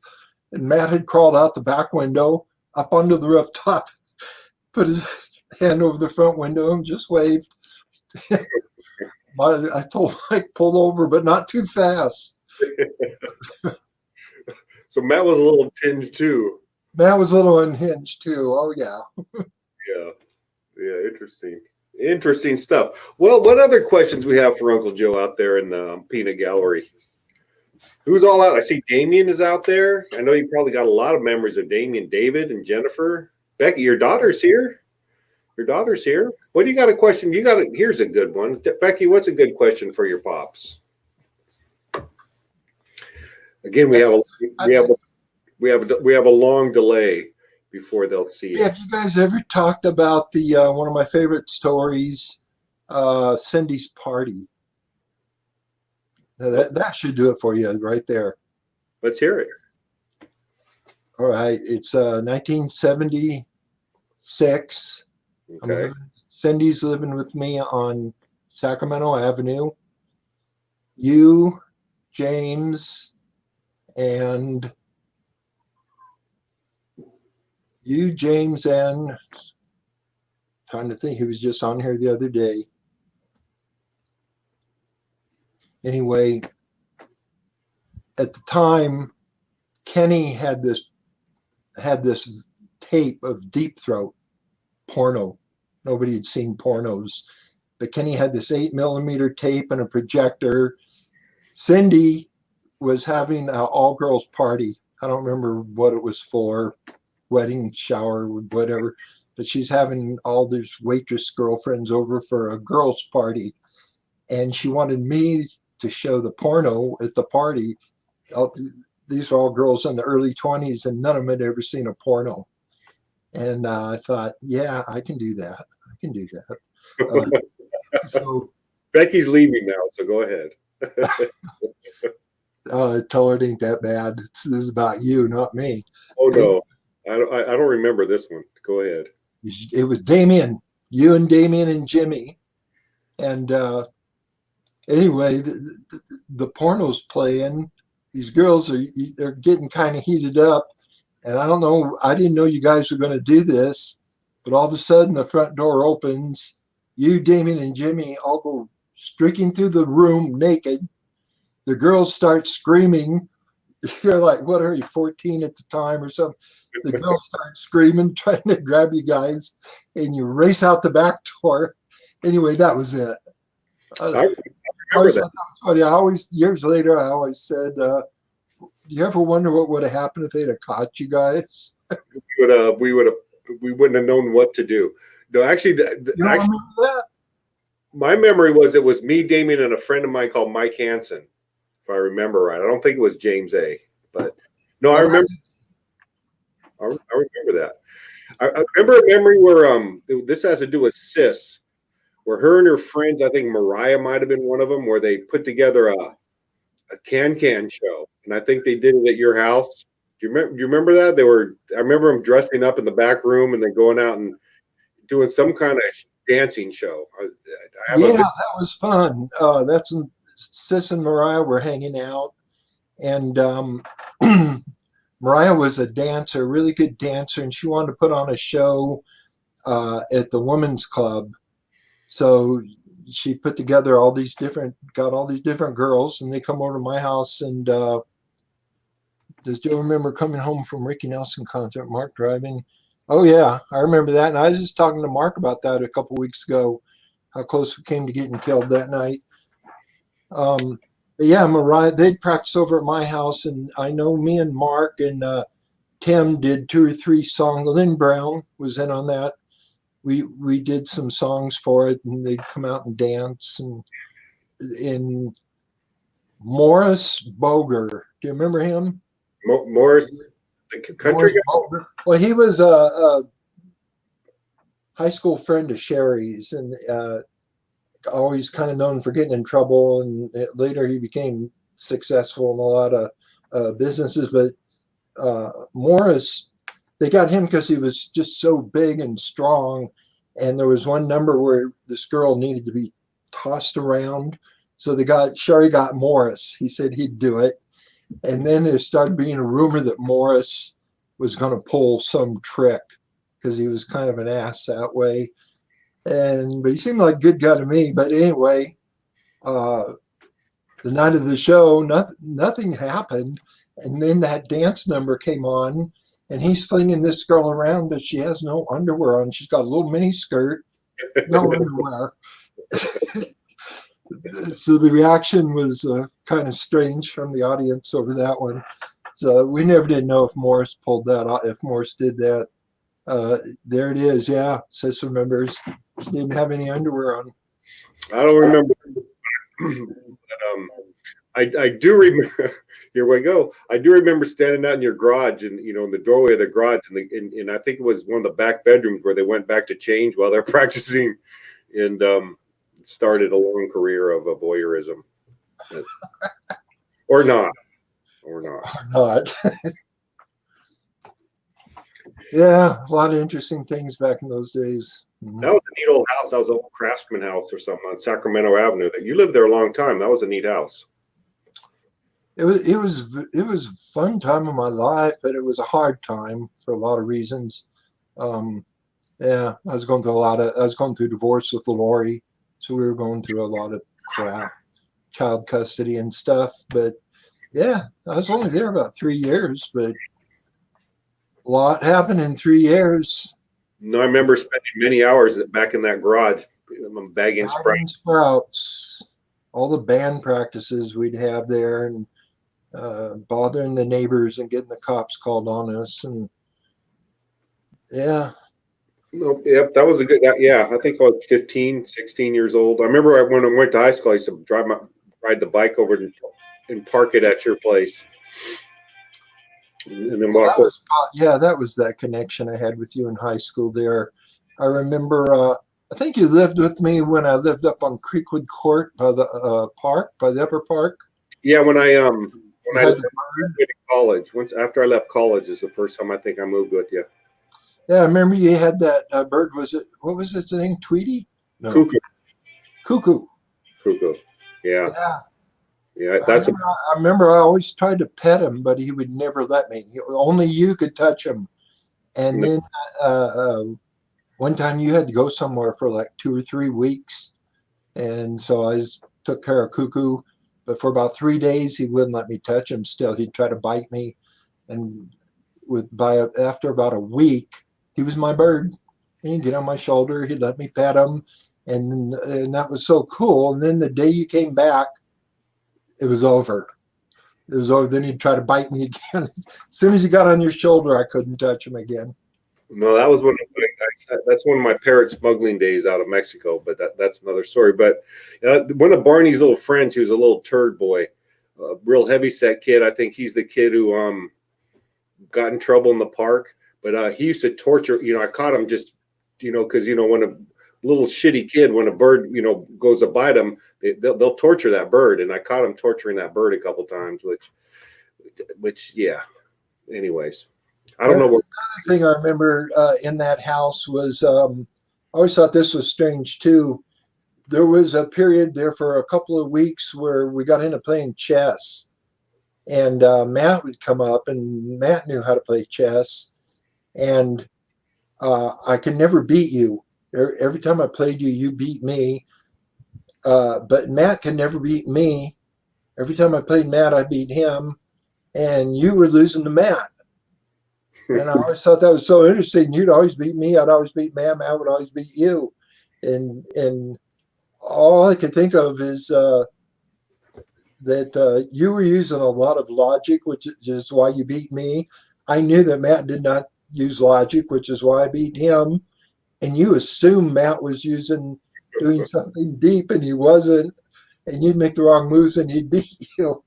And Matt had crawled out the back window, up onto the rooftop, put his hand over the front window and just waved. I told Mike, pull over, but not too fast. So Matt was a little tinged too. Matt was a little unhinged too. Oh, yeah. Yeah, interesting stuff. Well, what other questions we have for Uncle Joe out there in the peanut gallery? Who's all out? I see Damien is out there. I know you probably got a lot of memories of Damien, David, and Jennifer. Becky, your daughter's here. What do you got a question? Here's a good one. Becky, what's a good question for your pops? Again, we have a long delay before they'll see it. Have you guys ever talked about the one of my favorite stories, Cindy's Party? Now that should do it for you right there. Let's hear it. All right, it's 1976. Okay. Cindy's living with me on Sacramento Avenue. You, James, and trying to think, he was just on here the other day. Anyway, at the time, Kenny had this tape of Deep Throat porno. Nobody had seen pornos, but Kenny had this 8mm tape and a projector. Cindy was having an all-girls party. I don't remember what it was for, wedding, shower, whatever, but she's having all these waitress girlfriends over for a girls' party, and she wanted me to show the porno at the party. These are all girls in the early 20s, and none of them had ever seen a porno. And I thought, yeah, I can do that. So Becky's leaving now, so go ahead. tell her it ain't that bad. This is about you, not me. Oh no, I don't remember this one. Go ahead. It was Damien, you and Damien and Jimmy, and anyway, the porno's playing. These girls they're getting kind of heated up, and I didn't know you guys were going to do this, but all of a sudden the front door opens. You, Damien, and Jimmy all go streaking through the room naked. The girls start screaming. You're like, what are you, 14 at the time or something? The girls start screaming, trying to grab you guys, and you race out the back door. Anyway, that was it. I remember that. Was funny. Years later, I always said, do you ever wonder what would have happened if they'd have caught you guys? We wouldn't have known what to do. No, actually, You don't remember that? my memory was it was me, Damien, and a friend of mine called Mike Hansen if I remember right. I don't think it was James A. But no, I remember. I remember that. I remember a memory where this has to do with Sis, where her and her friends, I think Mariah might have been one of them, where they put together a can show, and I think they did it at your house. Do you remember that? I remember them dressing up in the back room and then going out and doing some kind of dancing show. Yeah, that was fun. That's when Sis and Mariah were hanging out, and Mariah was a dancer, really good dancer, and she wanted to put on a show at the women's club. So she put together got all these different girls, and they come over to my house. And does Joe remember coming home from Ricky Nelson concert? Mark driving. Oh yeah, I remember that. And I was just talking to Mark about that a couple weeks ago. How close we came to getting killed that night. But yeah, Mariah, they'd practice over at my house, and I know me and Mark and Tim did 2 or 3 songs. Lynn Brown was in on that. We did some songs for it, and they'd come out and dance. And in Morris Boger, do you remember him? Morris, the country guy? Boger. Well, he was a high school friend of Sherry's, and always kind of known for getting in trouble. And later he became successful in a lot of businesses. But Morris, they got him because he was just so big and strong. And there was one number where this girl needed to be tossed around. So Sherry got Morris. He said he'd do it. And then there started being a rumor that Morris was going to pull some trick because he was kind of an ass that way. But he seemed like a good guy to me. But anyway, the night of the show, nothing happened. And then that dance number came on, and he's flinging this girl around, but she has no underwear on. She's got a little mini skirt, no underwear. So the reaction was kind of strange from the audience over that one. So we never did know if Morris pulled that off, if Morris did that. There it is. Yeah, Sis remembers. She didn't have any underwear on. I don't remember. But, I do remember. Here we go. I do remember standing out in your garage, and in the doorway of the garage, and I think it was one of the back bedrooms where they went back to change while they're practicing, and started a long career of voyeurism, or not. Yeah, a lot of interesting things back in those days. That was a neat old house. That was an old Craftsman house or something on Sacramento Avenue. That you lived there a long time. That was a neat house. It was a fun time of my life, but it was a hard time for a lot of reasons. Yeah, I was going through divorce with Lori, so we were going through a lot of crap, child custody and stuff. But yeah, I was only there about 3 years, but a lot happened in 3 years. No, I remember spending many hours back in that garage, bagging sprouts, all the band practices we'd have there, and bothering the neighbors and getting the cops called on us. And yeah. No, yep, that was a good. Yeah, I think I was 15, 16 years old. I remember when I went to high school, I used to ride the bike over and park it at your place, and then walk. That was that connection I had with you in high school. There, I remember. I think you lived with me when I lived up on Creekwood Court by the park, by the upper park. Yeah, when I left college, after I left college, is the first time I think I moved with you. Yeah, I remember you had that bird. What was its name? Tweety? No. Cuckoo. Yeah. Yeah. I remember I always tried to pet him, but he would never let me. Only you could touch him. And then one time you had to go somewhere for like 2 or 3 weeks. And so I took care of Cuckoo. But for about 3 days, he wouldn't let me touch him still. He'd try to bite me. And after about a week, he was my bird. And he'd get on my shoulder. He'd let me pet him. And that was so cool. And then the day you came back, it was over. It was over. Then he'd try to bite me again. As soon as he got on your shoulder, I couldn't touch him again. No, that was that's one of my parrot smuggling days out of Mexico, but that's another story. But one of Barney's little friends, he was a little turd boy. a real heavyset kid. I think he's the kid who got in trouble in the park. But he used to torture. I caught him just because when a little shitty kid, when a bird goes to bite him, they'll torture that bird, and I caught him torturing that bird a couple times, which yeah. Anyways, I don't know what. The thing I remember in that house was I always thought this was strange too. There was a period there for a couple of weeks where we got into playing chess, and Matt would come up, and Matt knew how to play chess, and I could never beat you. Every time I played you, you beat me. But Matt could never beat me. Every time I played Matt, I beat him, and you were losing to Matt. And I always thought that was so interesting. You'd always beat me. I'd always beat Matt. Matt would always beat you. And all I could think of is that you were using a lot of logic, which is why you beat me. I knew that Matt did not use logic, which is why I beat him. And you assumed Matt was doing something deep, and he wasn't. And you'd make the wrong moves, and he'd beat you.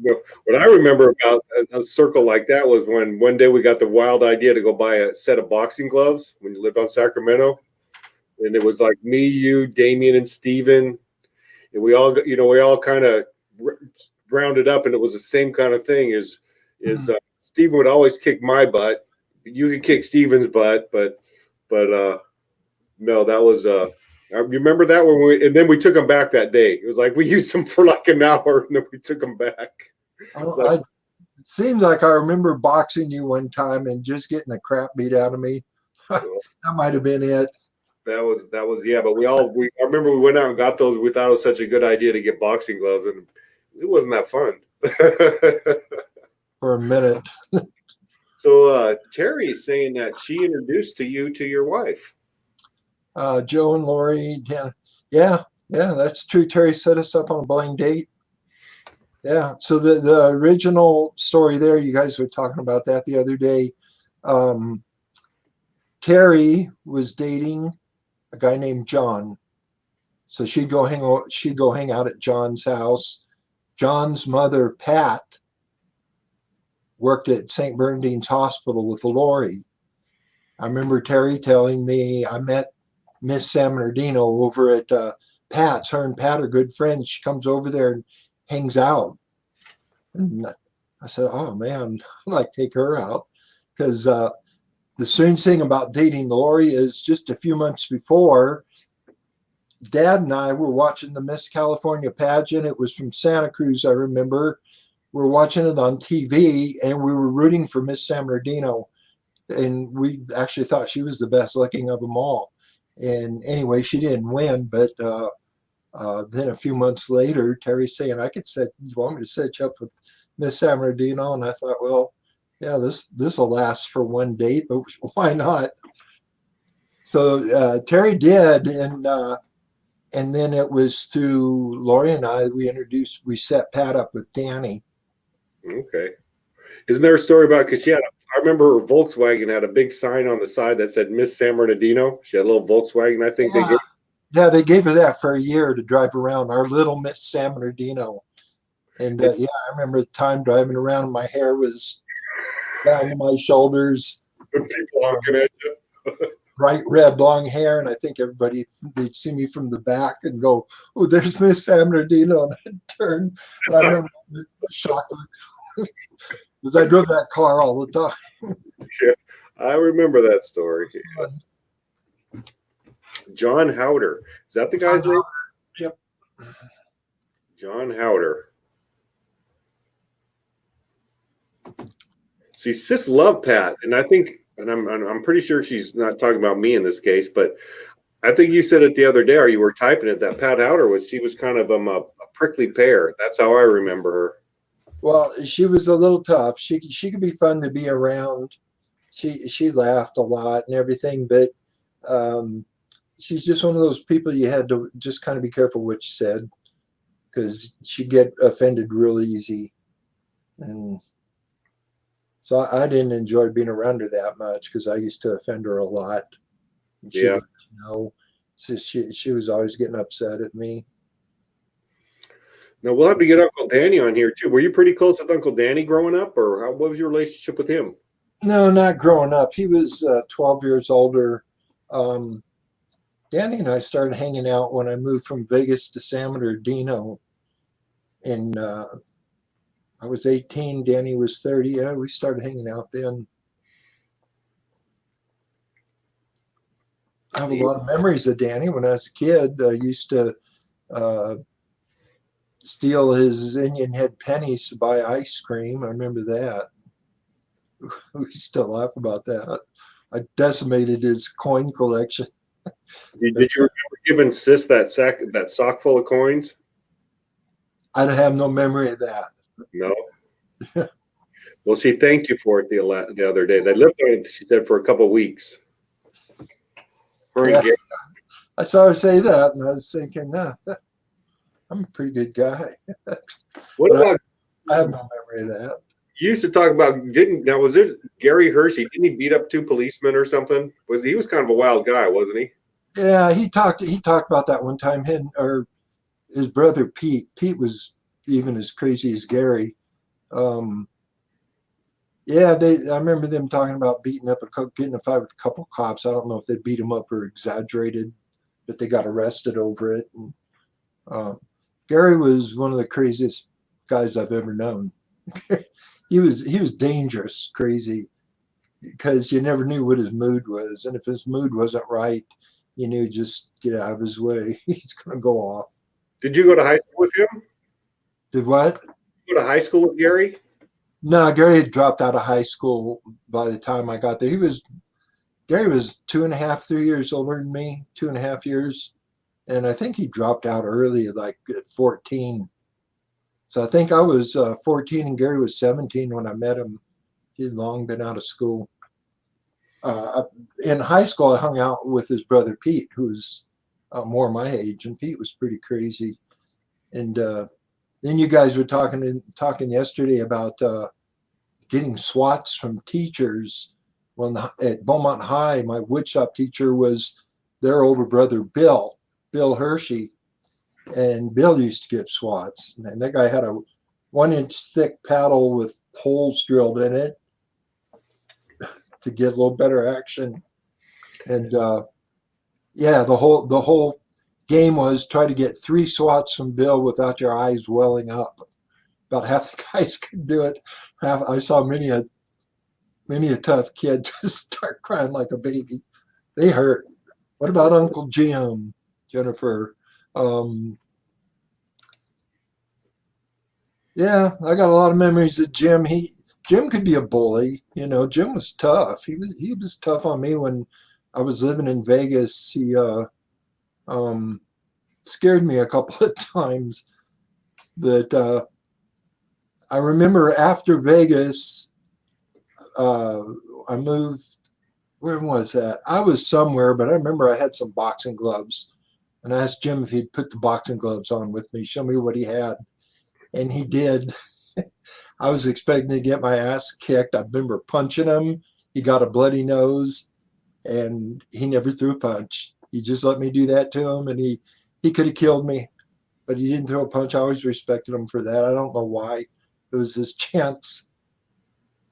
What I remember about a circle like that was when one day we got the wild idea to go buy a set of boxing gloves when you lived on Sacramento. And it was like me, you, Damien, and Steven. And we all kind of rounded up, and it was the same kind of thing. Steven would always kick my butt. You could kick Steven's butt, but no, that was I remember that and then we took them back that day. It was like we used them for like an hour, and then we took them back. It seems like I remember boxing you one time and just getting the crap beat out of me. That might have been it. That was yeah. But I remember we went out and got those. We thought it was such a good idea to get boxing gloves, and it wasn't that fun. For a minute. So Terry is saying that she introduced you to your wife. Joe and Lori, yeah, that's true. Terry set us up on a blind date. Yeah, so the original story there, you guys were talking about that the other day. Terry was dating a guy named John, so she'd go hang out at John's house. John's mother, Pat, worked at St. Bernardine's Hospital with Lori. I remember Terry telling me I met Miss San Bernardino over at Pat's. Her and Pat are good friends. She comes over there and hangs out. And I said, oh man, I'd like to take her out. Because the strange thing about dating Lori is just a few months before, Dad and I were watching the Miss California pageant. It was from Santa Cruz, I remember. We were watching it on TV, and we were rooting for Miss San Bernardino. And we actually thought she was the best looking of them all. And anyway, she didn't win, but then a few months later, Terry's saying, you want me to set you up with Miss San Bernardino? And I thought, well, yeah, this will last for one date, but why not? So Terry did, and then it was to Lori and I, we set Pat up with Danny. Okay. Isn't there a story about, because I remember her Volkswagen had a big sign on the side that said Miss San Bernardino. She had a little Volkswagen, I think. Yeah, they gave her that for a year to drive around, our little Miss San Bernardino. And I remember the time driving around, my hair was down to my shoulders. People honking at you. Bright red, long hair, and I think they'd see me from the back and go, oh, there's Miss San Bernardino, and I'd turn. And I remember the shock looks. Because I drove that car all the time. Yeah, I remember that story. John Howder. Is that the guy's name? Yep. John Howder. See, sis loved Pat, and I think, and I'm pretty sure she's not talking about me in this case, but I think you said it the other day, or you were typing it, that Pat Howder she was kind of a prickly pear. That's how I remember her. Well, she was a little tough. She could be fun to be around. She laughed a lot and everything, but she's just one of those people you had to just kind of be careful what you said, because she'd get offended real easy. And so I didn't enjoy being around her that much, because I used to offend her a lot. Yeah. So she was always getting upset at me. Now we'll have to get Uncle Danny on here too. Were you pretty close with Uncle Danny growing up, or what was your relationship with him? No, not growing up. He was 12 years older. Danny and I started hanging out when I moved from Vegas to San Bernardino. And I was 18, Danny was 30. Yeah, we started hanging out then. I have a lot of memories of Danny when I was a kid. I used to steal his Indian head pennies to buy ice cream. I remember that. We still laugh about that. I decimated his coin collection. Did you remember giving Sis that sock full of coins? I have no memory of that. No. Well, she thanked you for it the other day. They lived on it, she said, for a couple of weeks. Yeah, I saw her say that, and I was thinking, nah, I'm a pretty good guy. What about? I have no memory of that. You used to talk about was it Gary Hershey? Didn't he beat up 2 policemen or something? He was kind of a wild guy, wasn't he? Yeah, he talked about that one time. Him or his brother Pete. Pete was even as crazy as Gary. Yeah, I remember them talking about getting in a fight with a couple cops. I don't know if they beat him up or exaggerated, but they got arrested over it. And, Gary was one of the craziest guys I've ever known. He was dangerous, crazy, because you never knew what his mood was, and if his mood wasn't right, you knew just get out of his way. He's gonna go off. Did you go to high school with him? Did what? Go to high school with Gary? No, Gary had dropped out of high school by the time I got there. Gary was 2.5, 3 years older than me, 2.5 years. And I think he dropped out early, like at 14. So I think I was 14 and Gary was 17 when I met him. He'd long been out of school. In high school, I hung out with his brother Pete, who's more my age, and Pete was pretty crazy. And then you guys were talking yesterday about getting swats from teachers. Well, at Beaumont High, my woodshop teacher was their older brother, Bill Hershey. And Bill used to give swats. And that guy had a 1-inch thick paddle with holes drilled in it to get a little better action. And yeah, the whole game was try to get 3 swats from Bill without your eyes welling up. About half the guys could do it. I saw many a tough kid just start crying like a baby. They hurt. What about Uncle Jim, Jennifer? Yeah, I got a lot of memories of Jim. Jim could be a bully. You know, Jim was tough. He was tough on me when I was living in Vegas. He scared me a couple of times. But I remember after Vegas, I moved. Where was that? I was somewhere, but I remember I had some boxing gloves. And I asked Jim if he'd put the boxing gloves on with me, show me what he had. And he did. I was expecting to get my ass kicked. I remember punching him. He got a bloody nose, and he never threw a punch. He just let me do that to him, and he could have killed me, but he didn't throw a punch. I always respected him for that. I don't know why. It was his chance.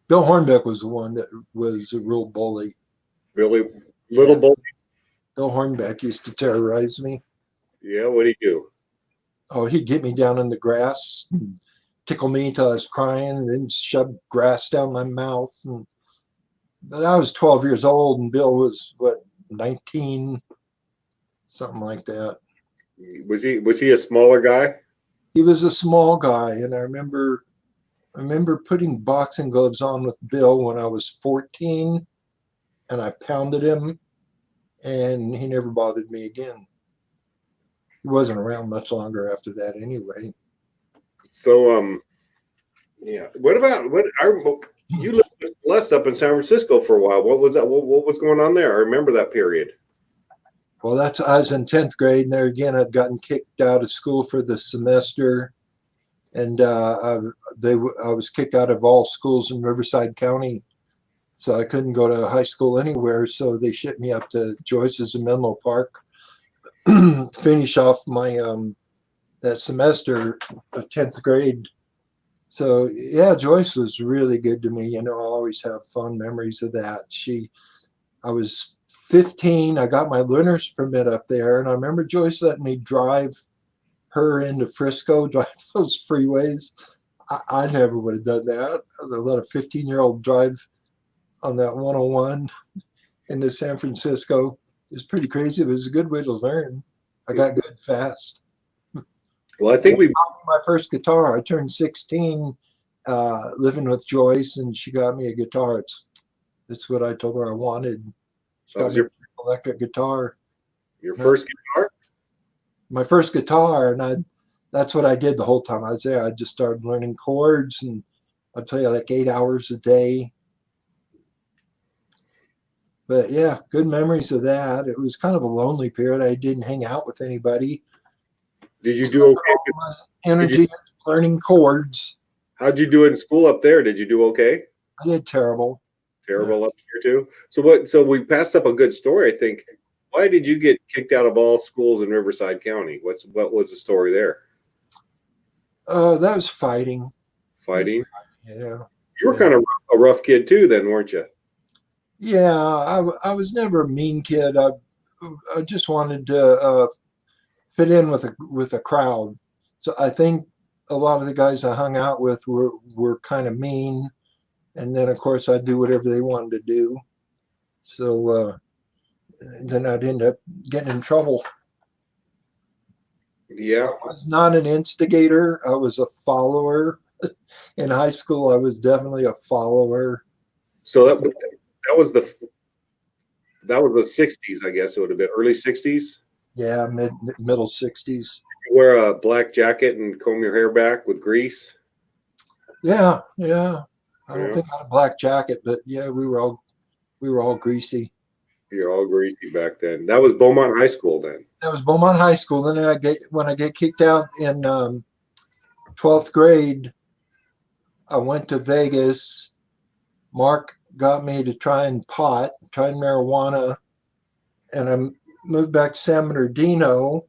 Bill Hornbeck was the one that was a real bully. Really? Little bully? Bill Hornbeck used to terrorize me. Yeah, what'd he do? Oh, he'd get me down in the grass, and tickle me until I was crying, and then shove grass down my mouth. But I was 12 years old, and Bill was, 19, something like that. Was he a smaller guy? He was a small guy, and I remember putting boxing gloves on with Bill when I was 14, and I pounded him, and he never bothered me again. He wasn't around much longer after that anyway. So, yeah. You lived with Celeste up in San Francisco for a while. What was that? What was going on there? I remember that period. Well, I was in 10th grade, and there again, I'd gotten kicked out of school for the semester, and I was kicked out of all schools in Riverside County, so I couldn't go to high school anywhere. So they shipped me up to Joyce's in Menlo Park, finish off my that semester of 10th grade. So yeah, Joyce was really good to me. You know, I always have fond memories of that. I was 15. I got my learner's permit up there, and I remember Joyce letting me drive her into Frisco, drive those freeways. I never would have done that. I let a 15-year-old drive on that 101 into San Francisco. It was pretty crazy. It was a good way to learn. I got good fast. Well, I think we My first guitar, I turned 16 living with Joyce, and she got me a guitar. It's what I told her I wanted. She That got was me an electric guitar. your first guitar. My first guitar, and that's what I did the whole time I was there. I just started learning chords, and I'd play like 8 hours a day. But yeah, good memories of that. It was kind of a lonely period. I didn't hang out with anybody. Did you do okay? My energy learning chords. How'd you do it in school up there? Did you do okay? I did terrible. Terrible up here too. So we passed up a good story, I think. Why did you get kicked out of all schools in Riverside County? What was the story there? That was fighting. Fighting? Yeah. You were kind of a rough kid too then, weren't you? Yeah, I was never a mean kid. I just wanted to fit in with a crowd. So I think a lot of the guys I hung out with were kind of mean, and then of course I'd do whatever they wanted to do. So then I'd end up getting in trouble. Yeah. I was not an instigator. I was a follower. In high school, I was definitely a follower. So that was the 60s, I guess it would have been early 60s. Yeah, middle 60s. You wear a black jacket and comb your hair back with grease. Yeah. I don't Yeah. think I had a black jacket, but yeah, we were all greasy. You're all greasy back then. That was Beaumont High School then. That was Beaumont High School. Then when I get kicked out in 12th grade, I went to Vegas. Mark got me to try marijuana, and I moved back to San Bernardino.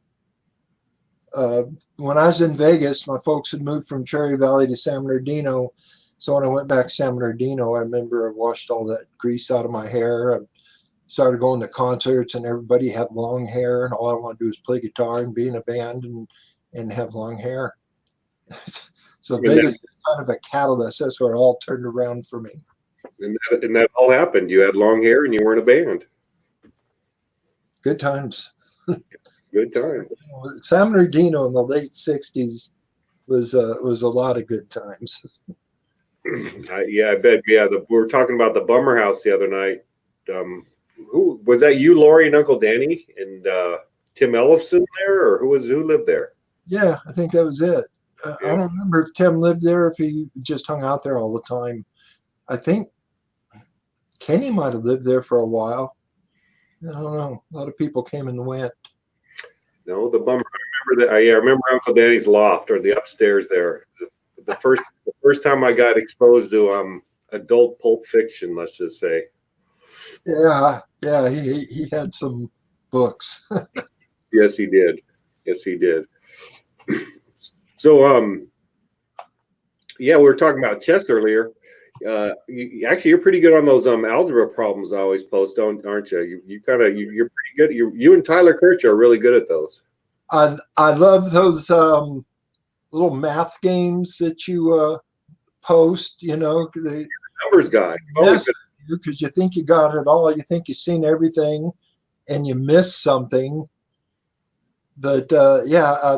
When I was in Vegas, my folks had moved from Cherry Valley to San Bernardino. So when I went back to San Bernardino, I remember I washed all that grease out of my hair. I started going to concerts, and everybody had long hair, and all I wanted to do was play guitar and be in a band and have long hair. So Vegas is kind of a catalyst. That's where it all turned around for me. And that all happened. You had long hair and you were in a band. Good times. Good time. San Bernardino in the late 60s was a lot of good times. I bet. Yeah, we were talking about the Bummer House the other night. Who was that? You, Lori, and Uncle Danny, and Tim Ellefson there, or who lived there? Yeah, I think that was it. I don't remember if Tim lived there, if he just hung out there all the time. I think Kenny might have lived there for a while. I don't know. A lot of people came and went. No, the Bummer. I remember that. I remember Uncle Danny's loft or the upstairs there. The first time I got exposed to adult pulp fiction, let's just say. Yeah, he had some books. Yes, he did. So, yeah, we were talking about chess earlier. You're pretty good on those algebra problems I always post, aren't you? You're pretty good. You and Tyler Kirch are really good at those. I love those little math games that you post. You know, the Numbers guy. because you think you got it all. You think you've seen everything, and you miss something. But yeah,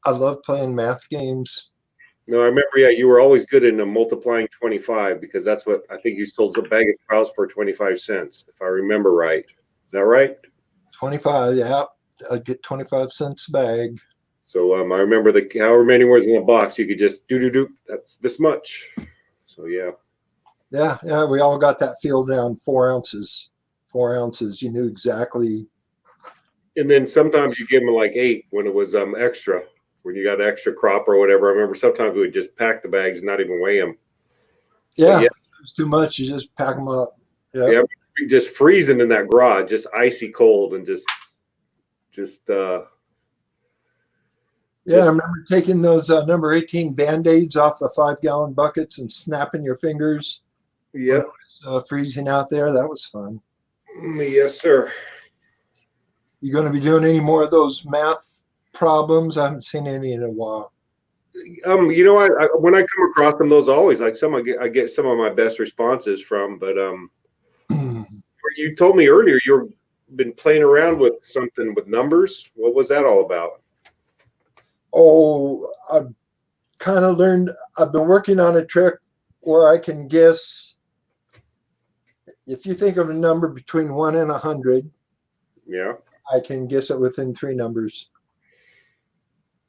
I love playing math games. No, I remember. Yeah, you were always good in multiplying 25 because that's what I think you sold a bag of sprouts for 25 cents, if I remember right. Is that right? 25, yeah. I'd get 25 cents a bag. So I remember however many words in the box, you could just do. That's this much. So yeah. Yeah. We all got that feel down. 4 ounces. 4 ounces. You knew exactly. And then sometimes you give them like 8 when it was extra. When you got extra crop or whatever. I remember sometimes we would just pack the bags and not even weigh them. Yeah, if it was too much, you just pack them up. Yeah, just freezing in that garage, just icy cold, and just Yeah, I remember taking those number 18 Band-Aids off the 5-gallon buckets and snapping your fingers. Yep. Freezing out there. That was fun. Yes, sir. You going to be doing any more of those math problems? I haven't seen any in a while. You know, I when I come across them, those are always like some I get some of my best responses from. But you told me earlier you've been playing around with something with numbers. What was that all about? Oh, I've kind of learned. I've been working on a trick where I can guess. If you think of a number between 1 and 100, Yeah. I can guess it within 3 numbers.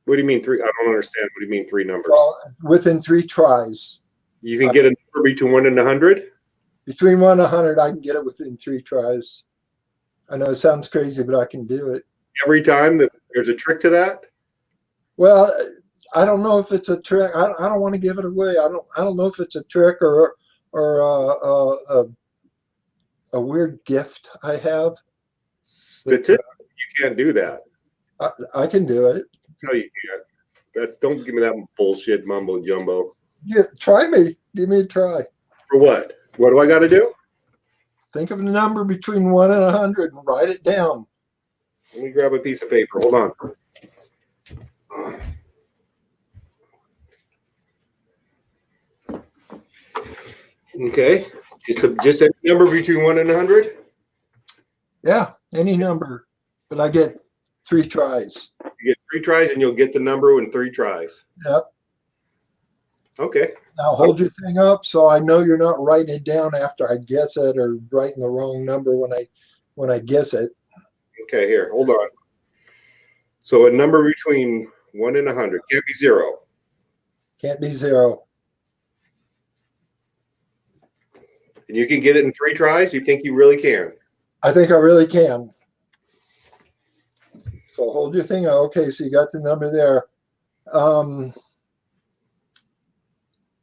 What do you mean 3? I don't understand. What do you mean 3 numbers? Well, within 3 tries. You can get a number between 1 and 100? Between 1 and 100, I can get it within 3 tries. I know it sounds crazy, but I can do it. Every time there's a trick to that? Well, I don't know if it's a trick. I don't want to give it away. I don't know if it's a trick or a weird gift I have. Statistically, you can't do that. I can do it. No, you can't. Don't give me that bullshit mumbo jumbo. Yeah, try me. Give me a try. For what? What do I got to do? Think of a number between 1 and 100 and write it down. Let me grab a piece of paper. Hold on. Okay. Just a number between 1 and 100? Yeah, any number. But I get 3 tries. You get 3 tries and you'll get the number in 3 tries. Yep. Okay. Now hold your thing up so I know you're not writing it down after I guess it or writing the wrong number when I guess it. Okay, here. Hold on. So a number between 1 and 100 can't be 0. Can't be 0. And you can get it in 3 tries? You think you really can? I think I really can. So hold your thing up. Okay, so you got the number there.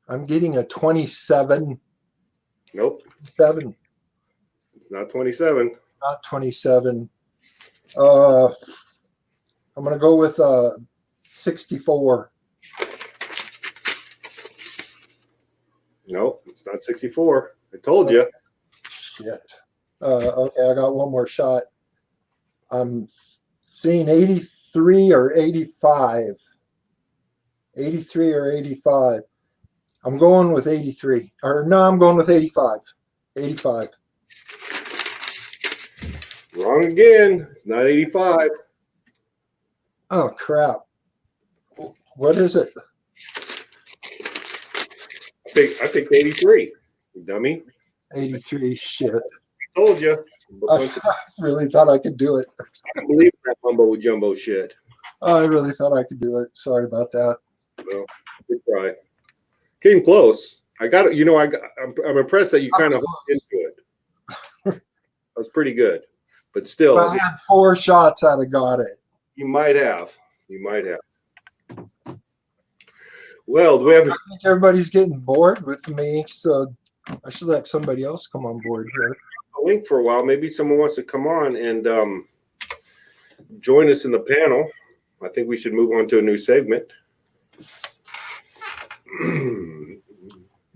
I'm getting a 27. Nope. 7, Not 27. not 27. I'm going to go with 64. Nope, it's not 64. I told you. Shit. Okay, I got one more shot. I'm seeing 83 or 85. 83 or 85. I'm going with 83. Or no, I'm going with 85. 85. Wrong again. It's not 85. Oh, crap. What is it? I picked 83. You dummy. 83. Shit. I told you. I really thought I could do it. I don't believe in that mumbo jumbo shit. I really thought I could do it. Sorry about that. Well, good try. Came close. I got it. You know, I'm impressed that you kind of hooked into it. That was pretty good. But still, If I had 4 shots, I'd have got it. you might have. You might have. Well, do we have I think everybody's getting bored with me, so I should let somebody else come on board here. a link for a while? Maybe someone wants to come on and join us in the panel. I think we should move on to a new segment.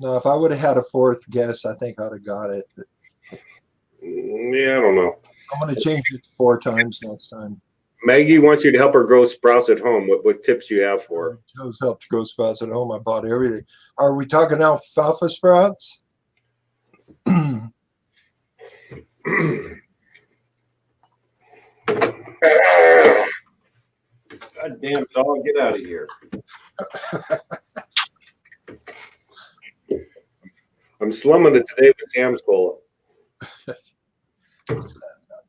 No, if I would have had a 4th guess, I think I'd have got it. But Yeah, I don't know. I'm going to change it 4 times next time. Maggie wants you to help her grow sprouts at home. What tips do you have for her? Joe's helped grow sprouts at home. I bought everything. Are we talking alfalfa sprouts? God damn dog, get out of here. I'm slumming it today with Sam's Cola.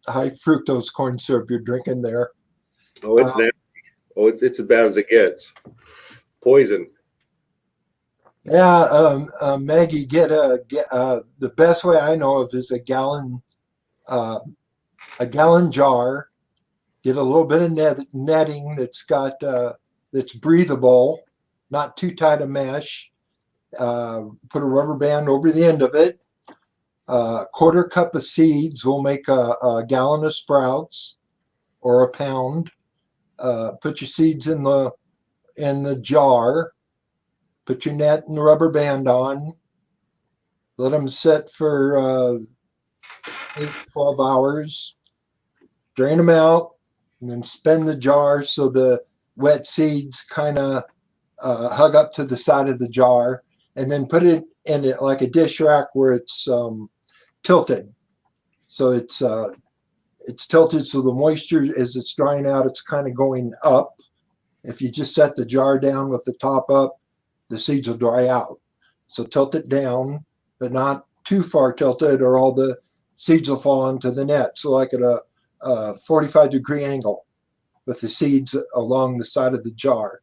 High fructose corn syrup you're drinking there. Oh, it's nasty. Oh, it's as bad as it gets. Poison. Yeah, Maggie, get the best way I know of is a gallon jar. Get a little bit of netting that's got that's breathable, not too tight a mesh. Put a rubber band over the end of it. 1/4 cup of seeds will make a gallon of sprouts, or a pound. Put your seeds in the in the jar, put your net and rubber band on, let them sit for 8, 12 hours, drain them out, and then spin the jar so the wet seeds kind of hug up to the side of the jar, and then put it in it like a dish rack where it's tilted. So it's tilted so the moisture, as it's drying out, it's kind of going up. If you just set the jar down with the top up, the seeds will dry out. So tilt it down, but not too far tilted, or all the seeds will fall into the net. So like at a 45-degree angle with the seeds along the side of the jar.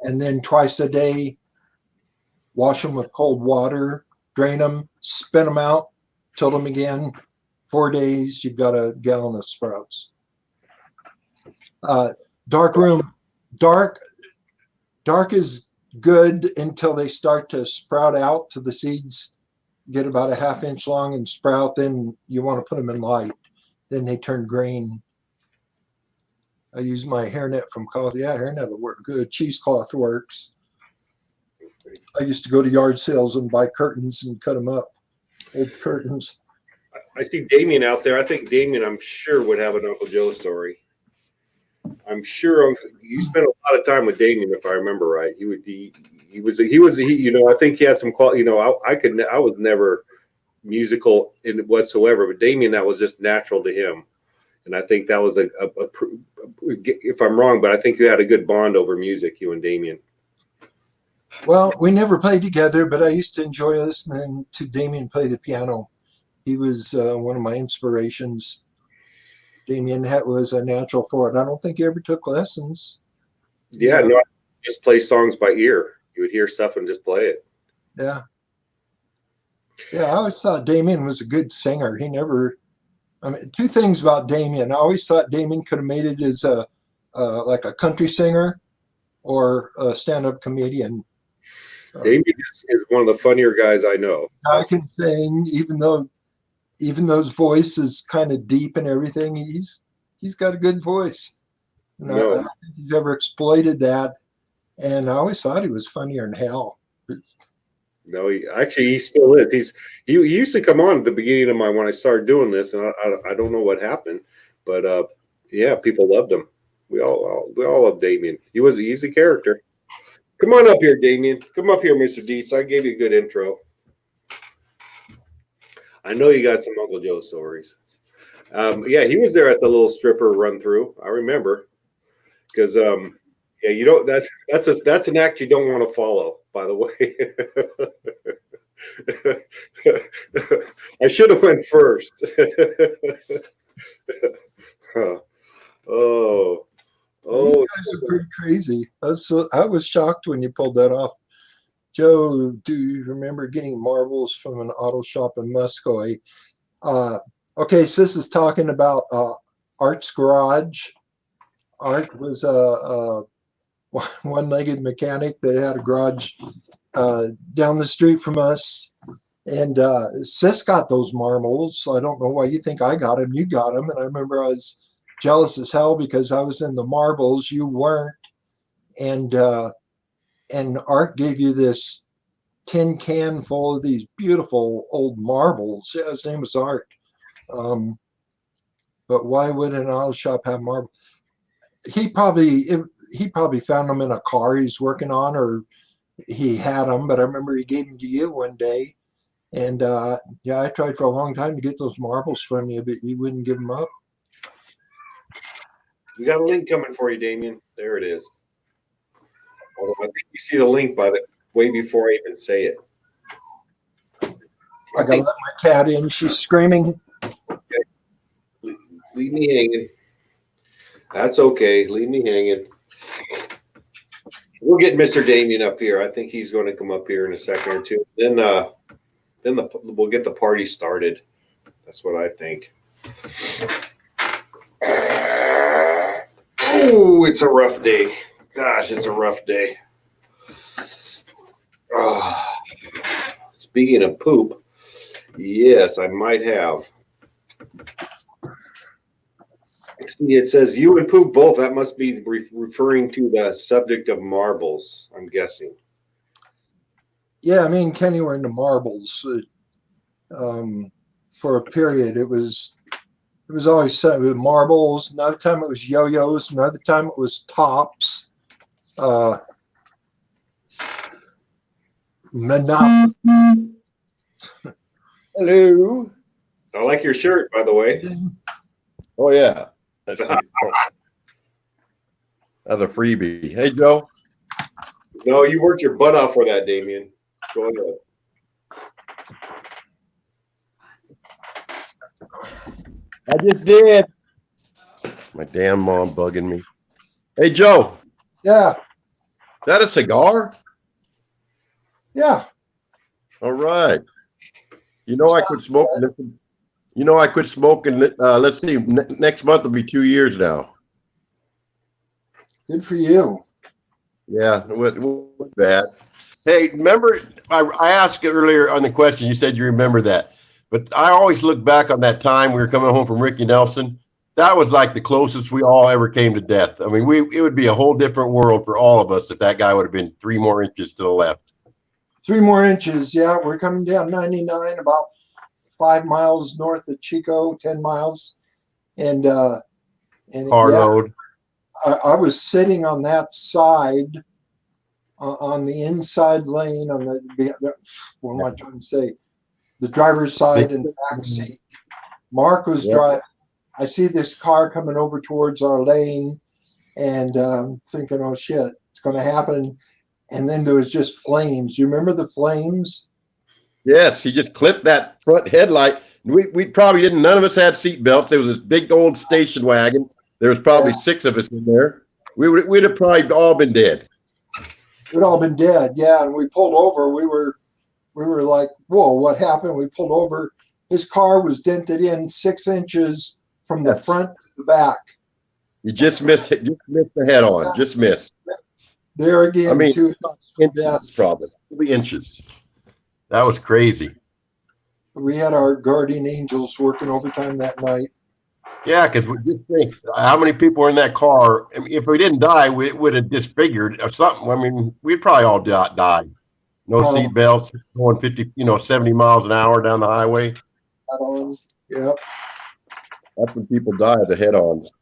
And then twice a day, wash them with cold water, drain them, spin them out, tilt them again. 4 days, you've got a gallon of sprouts. Dark room, dark is good until they start to sprout out to the seeds get about a 1/2 inch long and sprout. Then you want to put them in light. Then they turn green. I use my hairnet from college. Yeah, hairnet will work good. Cheesecloth works. I used to go to yard sales and buy curtains and cut them up. Old curtains. I see Damien out there. I think Damien, I'm sure, would have an Uncle Joe story. I'm sure you spent a lot of time with Damien, if I remember right. He was, you know, I think he had some quality, you know, I was never musical in whatsoever, but Damien, that was just natural to him. And I think that was if I'm wrong, but I think you had a good bond over music, you and Damien. Well, we never played together, but I used to enjoy listening to Damien play the piano. He was one of my inspirations. Damien was a natural for it. I don't think he ever took lessons. Yeah, no, I just play songs by ear. You would hear stuff and just play it. Yeah. Yeah, I always thought Damien was a good singer. He never, I mean, two things about Damien. I always thought Damien could have made it as like a country singer or a stand-up comedian. Damien is one of the funnier guys I know. I can sing, even though his voice is kind of deep and everything. He's got a good voice. And I don't think he's ever exploited that. And I always thought he was funnier than hell. No, he still is. He used to come on at the beginning of when I started doing this, and I don't know what happened, but yeah, people loved him. We all love Damien. He's a character. Come on up here, Damien. Come up here, Mr. Dietz. I gave you a good intro. I know you got some Uncle Joe stories. Yeah, he was there at the little stripper run through. I remember, because yeah, you don't. That's an act you don't want to follow. By the way, I should have went first. Oh. You guys are pretty crazy. I was shocked when you pulled that off. Joe, do you remember getting marbles from an auto shop in Muscoe? Okay, so this is talking about Art's garage. Art was a one-legged mechanic that had a garage down the street from us. And Sis got those marbles. I don't know why you think I got them. You got them. And I remember I was jealous as hell because I was in the marbles. You weren't. And Art gave you this tin can full of these beautiful old marbles. Yeah, his name was Art. But why would an auto shop have marbles? He probably found them in a car he's working on, or he had them. But I remember he gave them to you one day. And yeah, I tried for a long time to get those marbles from you, but you wouldn't give them up. We got a link coming for you, Damien. There it is. Although I think you see the link way before I even say it. I gotta let my cat in. She's screaming. Okay. Leave me hanging. That's okay. Leave me hanging. We'll get Mr. Damien up here. I think he's going to come up here in a second or two. Then we'll get the party started. That's what I think. Oh, it's a rough day. Gosh, it's a rough day. Speaking of poop, yes, I might have. See, it says you and Pooh both. That must be referring to the subject of marbles, I'm guessing. Yeah, me and Kenny were into marbles for a period. It was always marbles. Another time it was yo-yos. Another time it was tops. Monopoly. Hello. I like your shirt, by the way. Oh yeah. That's a freebie. Hey Joe. No, you worked your butt off for that, Damien. Go ahead. I just did. My damn mom bugging me. Hey Joe. Yeah, That a cigar? yeah. All right. You know I quit smoking. You know I quit smoking. Let's see. Next month will be 2 years now. Good for you. Yeah, with that. Hey, remember I asked you earlier on the question. You said you remember that, but I always look back on that time we were coming home from Ricky Nelson. That was like the closest we all ever came to death. I mean, it would be a whole different world for all of us if that guy would have been 3 more inches to the left. 3 more inches. Yeah, we're coming down 99, about 5 miles north of Chico, 10 miles, and Car yeah, load. I was sitting on that side, on the inside lane, on what am I trying to say? The driver's side and the back seat. Mark was driving. I see this car coming over towards our lane, and thinking, "Oh shit, it's going to happen." And then there was just flames. You remember the flames? Yes, he just clipped that front headlight. We probably didn't. None of us had seat belts. There was this big old station wagon. There was probably 6 of us in there. We'd have probably all been dead. We'd all been dead. Yeah, and we pulled over. We were like, "Whoa, what happened?" We pulled over. His car was dented in 6 inches from the front to the back. You just missed it. Just missed the head on. Just missed. There again, I mean, 2 inches probably. Probably inches. That was crazy. We had our guardian angels working overtime that night. Yeah, because we just think how many people were in that car. I mean, if we didn't die, we would have disfigured or something. I mean, we'd probably all died. No seat belts, going 50, 70 miles an hour down the highway. Head on. Yep. That's when people die, the head-ons.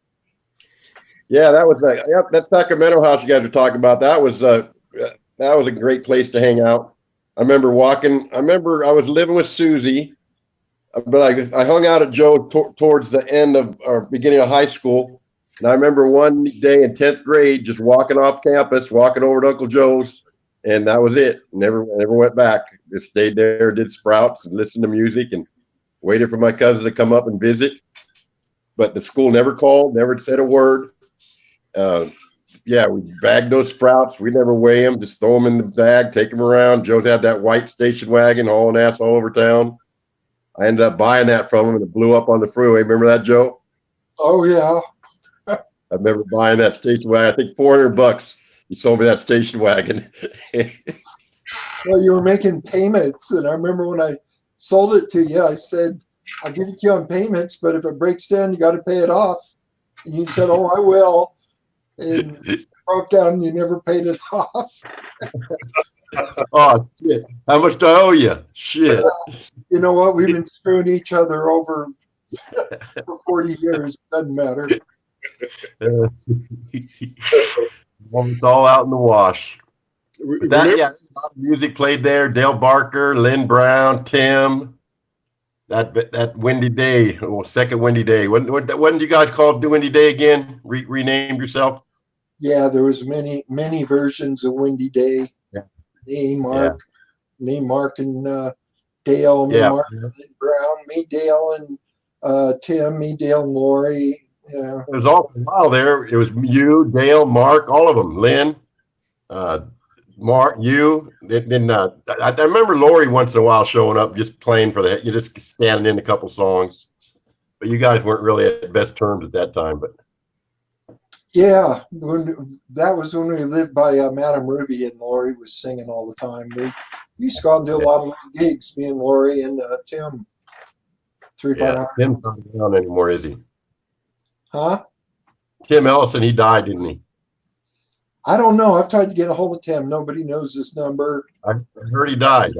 Yeah, that was that. Yep, that Sacramento house you guys were talking about. That was a great place to hang out. I remember walking. I remember I was living with Susie, but I hung out at Joe towards the end of or beginning of high school. And I remember one day in 10th grade, just walking off campus, walking over to Uncle Joe's, and that was it. Never went back. Just stayed there, did Sprouts, and listened to music, and waited for my cousin to come up and visit. But the school never called, never said a word. Yeah, we bagged those Sprouts. We never weigh them, just throw them in the bag, take them around. Joe had that white station wagon hauling ass all over town. I ended up buying that from him, and it blew up on the freeway. Remember that, Joe? Oh yeah. I remember buying that station wagon. I think $400. He sold me that station wagon. Well, you were making payments, and I remember when I sold it to you, I said, "I'll give it to you on payments, but if it breaks down, you got to pay it off." And you said, "Oh, I will." And it broke down, and you never paid it off. Oh shit! How much do I owe you? Shit! You know what? We've been screwing each other over for 40 years. Doesn't matter. It's all out in the wash. But that, yeah, a lot of music played there. Dale Barker, Lynn Brown, Tim. That Windy Day, second Windy Day. When did you guys call it the Windy Day again? Renamed yourself? Yeah, there was many versions of Windy Day. Yeah. Me, Mark, and Dale. Me, Mark, and Lynn Brown. Me, Dale, and Tim. Me, Dale, and Lori. Yeah. It was all for a while there. It was you, Dale, Mark, all of them. Lynn, Mark, you. Then I remember Lori once in a while showing up, just playing for you just standing in a couple songs. But you guys weren't really at best terms at that time. But yeah, that was when we lived by Madame Ruby, and Lori was singing all the time. We used to go out and do a lot of gigs, me and Lori and Tim. Tim's not around anymore, is he? Huh? Tim Ellison, he died, didn't he? I don't know. I've tried to get a hold of Tim. Nobody knows his number. I heard he died.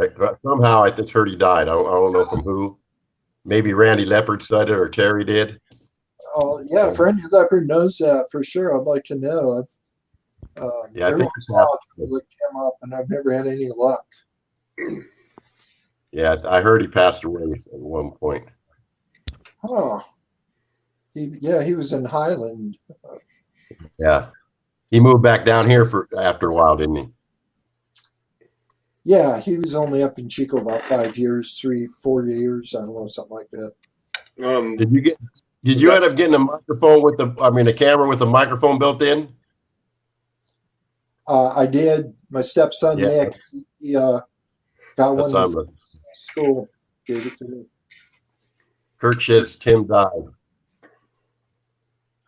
Somehow I just heard he died. I don't know from who. Maybe Randy Leopard said it or Terry did. Oh, yeah, if Randy Leopard knows that for sure, I'd like to know. Yeah, I every think once in a while I look him up, and I've never had any luck. Yeah, I heard he passed away at one point. Oh, he was in Highland. Yeah, he moved back down here after a while, didn't he? Yeah, he was only up in Chico about 5 years, 4 years. I don't know, something like that. Did you end up getting a microphone a camera with a microphone built in? I did. My stepson Yeah. Nick, he got one Son, from school. Gave it to me. Kurt says Tim died.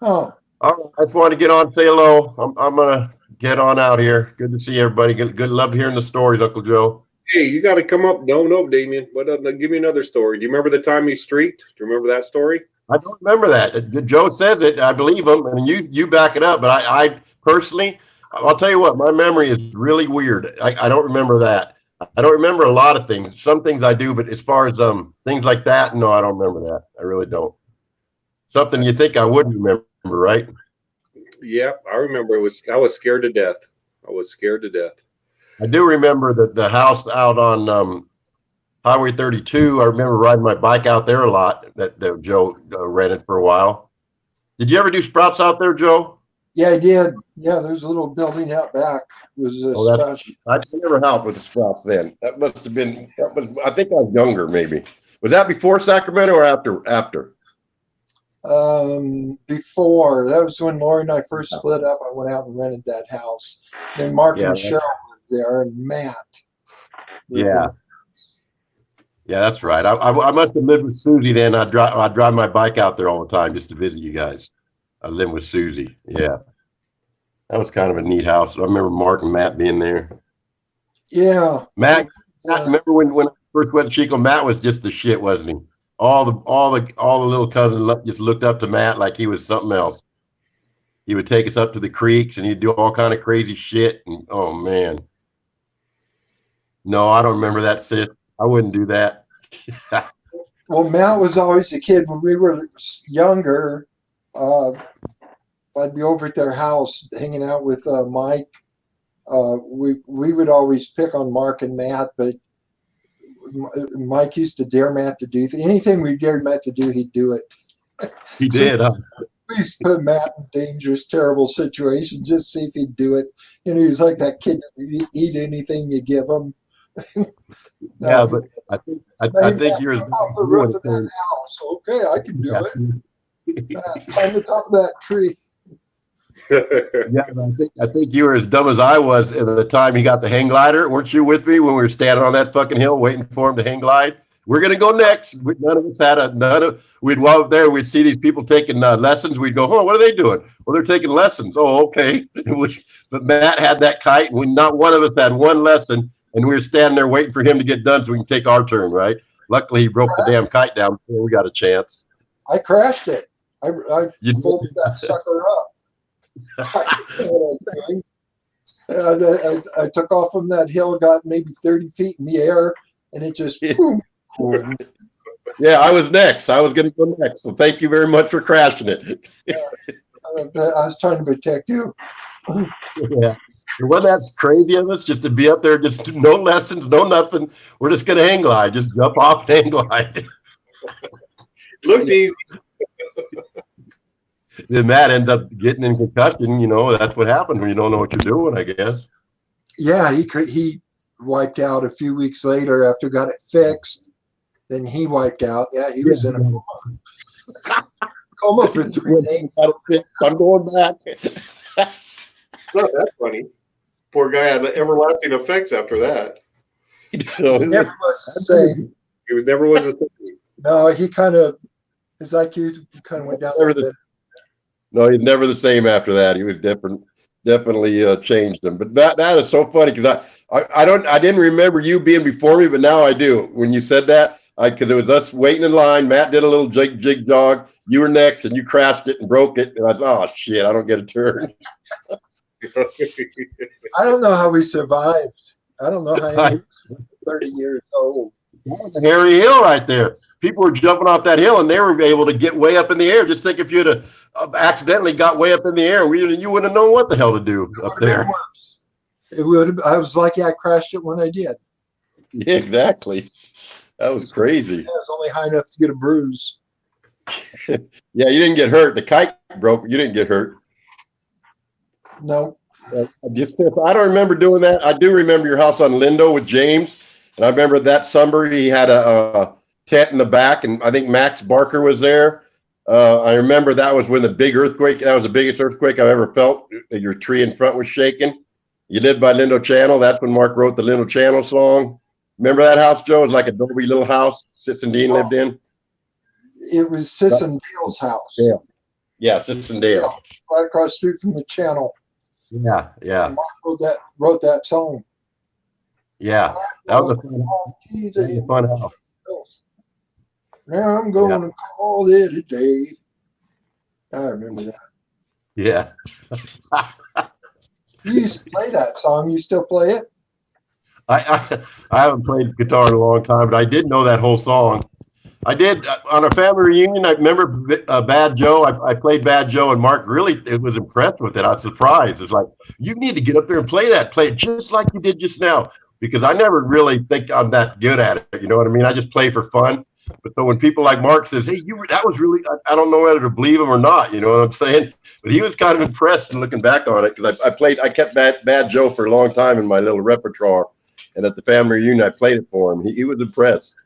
Oh, All right, I just wanted to get on, say hello. I'm gonna get on out here. Good to see everybody. Good love hearing the stories, Uncle Joe. Hey, you got to come up. No, Damien. What? Give me another story. Do you remember the time you streaked? Do you remember that story? I don't remember that. Joe says it. I believe him, and you back it up. But I personally, I'll tell you what, my memory is really weird. I don't remember that. I don't remember a lot of things. Some things I do, but as far as things like that, no, I don't remember that. I really don't. Something you think I would remember, right? Yeah, I remember. I was scared to death. I was scared to death. I do remember the house out on Highway 32. I remember riding my bike out there a lot. That Joe rented for a while. Did you ever do Sprouts out there, Joe? yeah, I did. Yeah, there's a little building out back. It was a special. I never helped with the Sprouts then. That must have been. I think I was younger, maybe. Was that before Sacramento or after? Before. That was when Lori and I first split up. I went out and rented that house. Then Mark and Cheryl lived there, and Matt. Yeah. Yeah, that's right. I must have lived with Susie then. I'd drive my bike out there all the time just to visit you guys. I lived with Susie. Yeah. That was kind of a neat house. I remember Mark and Matt being there. Yeah. Matt, remember when I first went to Chico, Matt was just the shit, wasn't he? All the little cousins just looked up to Matt like he was something else. He would take us up to the creeks and he'd do all kind of crazy shit. And oh man. No, I don't remember that shit. I wouldn't do that. Well, Matt was always a kid when we were younger. I'd be over at their house hanging out with Mike. We would always pick on Mark and Matt, but Mike used to dare Matt to do anything we dared Matt to do, he'd do it. He did, huh? We used to put Matt in dangerous, terrible situations, just see if he'd do it. And he was like that kid that would eat anything you give him. Yeah, but I think you're off the roof of that house. Okay, I can do it. Climb the top of that tree. Yeah, I think you were as dumb as I was at the time he got the hang glider. Weren't you with me when we were standing on that fucking hill waiting for him to hang glide? We're gonna go next. None of us had we'd go up there, we'd see these people taking lessons. We'd go, oh, what are they doing? Well, they're taking lessons. Oh, okay. But Matt had that kite, and not one of us had one lesson, and we were standing there waiting for him to get done so we can take our turn, right? Luckily, he broke the damn kite down before we got a chance. I crashed it. I folded that sucker up. I took off from that hill, got maybe 30 feet in the air, and it just boom, boom. Yeah, I was next. I was going to go next. So thank you very much for crashing it. I was trying to protect you. Yeah. Wasn't that crazy of us just to be up there, just no lessons, no nothing. We're just going to hang glide, just jump off and hang glide. Looked easy. Then Matt ended up getting in concussion. You know, that's what happens when you don't know what you're doing, I guess. Yeah, he wiped out a few weeks later after got it fixed. Then he wiped out. Yeah, he was in a coma for 3 days. I'm going back. Oh, that's funny. Poor guy had everlasting effects after that. He never was the same. He never was the same. No, his IQ kind of went down a bit. No, he's never the same after that. He was definitely changed him. But that is so funny because I didn't remember you being before me, but now I do. When you said that, Because it was us waiting in line. Matt did a little jig jog. You were next, and you crashed it and broke it. And I thought, oh shit, I don't get a turn. I don't know how we survived. I don't know how any 30 years old. That was a hairy hill right there. People were jumping off that hill, and they were able to get way up in the air. Just think if you'd have accidentally got way up in the air, you wouldn't have known what the hell to do up there. It would. I was lucky I crashed it when I did. Yeah, exactly. That was crazy. I was only high enough to get a bruise. Yeah, you didn't get hurt. The kite broke, but you didn't get hurt. No. I don't remember doing that. I do remember your house on Lindo with James. And I remember that summer he had a tent in the back, and I think Max Barker was there. I remember that was when the big earthquake, that was the biggest earthquake I've ever felt. Your tree in front was shaking. You lived by Lindo Channel. That's when Mark wrote the Lindo Channel song. Remember that house, Joe? It was like a Adobe little house Sis and Dean lived in. It was Sis and Dale's house. Yeah. Yeah, Sis and Dale. Right across the street from the channel. Yeah, yeah. And Mark wrote that song. Yeah. That was a fun house. Now I'm going to call it a day. I remember that. Yeah. You used to play that song. You still play it? I haven't played guitar in a long time, but I did know that whole song. I did on a family reunion. I remember Bad Joe. I played Bad Joe, and Mark really was impressed with it. I was surprised. It's like, you need to get up there and play it just like you did just now, because I never really think I'm that good at it. You know what I mean? I just play for fun. But so when people like Mark says, "Hey, that was really," I don't know whether to believe him or not. You know what I'm saying? But he was kind of impressed and looking back on it, because I kept Bad Joe for a long time in my little repertoire, and at the family reunion I played it for him. He was impressed.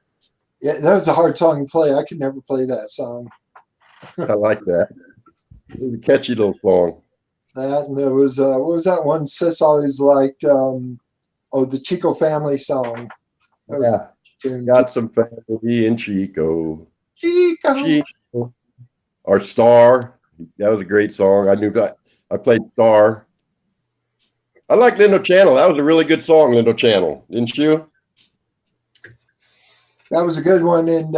Yeah, that was a hard song to play. I could never play that song. I like that. It was a catchy little song. That, and there was what was that one Sis always liked? The Chico Family song. Yeah. Got some family in Chico. Chico. Our Star. That was a great song. I played Star. I like Lindo Channel. That was a really good song, Lindo Channel. Didn't you? That was a good one. And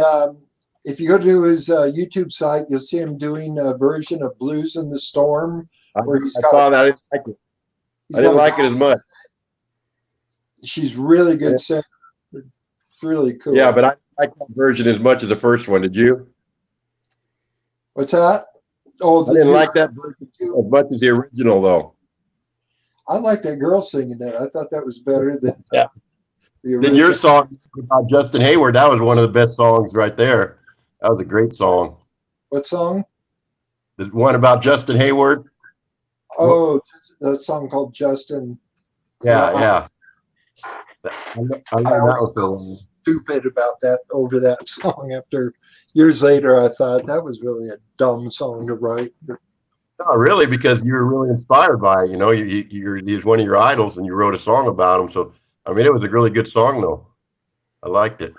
if you go to his YouTube site, you'll see him doing a version of Blues in the Storm. I saw that. I didn't like it. I didn't like it as much. She's really good singer. It's really cool. Yeah, but I like that version as much as the first one. Did you? What's that? Oh, I didn't like that version as much as the original, though. I like that girl singing that. I thought that was better than the original. Then your song about Justin Hayward, that was one of the best songs right there. That was a great song. What song? The one about Justin Hayward. Oh, a song called Justin. Yeah. I love that one. Stupid about that over that song. After years later, I thought that was really a dumb song to write. No, really, because you were really inspired by it. You know, he's one of your idols, and you wrote a song about him. So, I mean, it was a really good song, though. I liked it.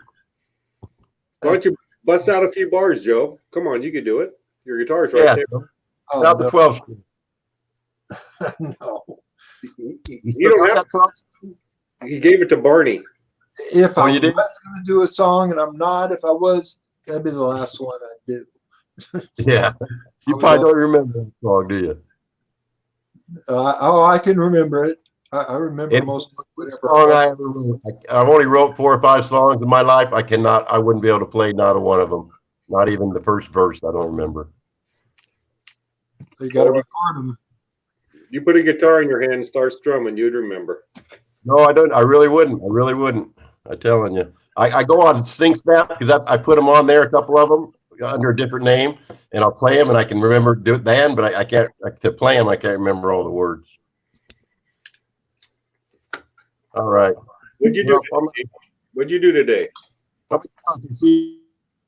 Why don't you bust out a few bars, Joe? Come on, you can do it. Your guitar's right there. Oh, About the 12 string. No. You don't have to. He gave it to Barney. If I was you did? going to do a song, and I'm not, if I was, that'd be the last one I'd do. Yeah. You probably don't remember that song, do you? I can remember it. I remember most of the song I ever wrote. I've only wrote 4 or 5 songs in my life. I wouldn't be able to play not a one of them. Not even the first verse. I don't remember. You got to record them. You put a guitar in your hand and start strumming, you'd remember. No, I don't. I really wouldn't. I'm telling you. I go on SingSnap because I put them on there, a couple of them under a different name, and I'll play them and I can remember do it then, but I can't to play them. I can't remember all the words. All right. What'd you do? What'd you do today? See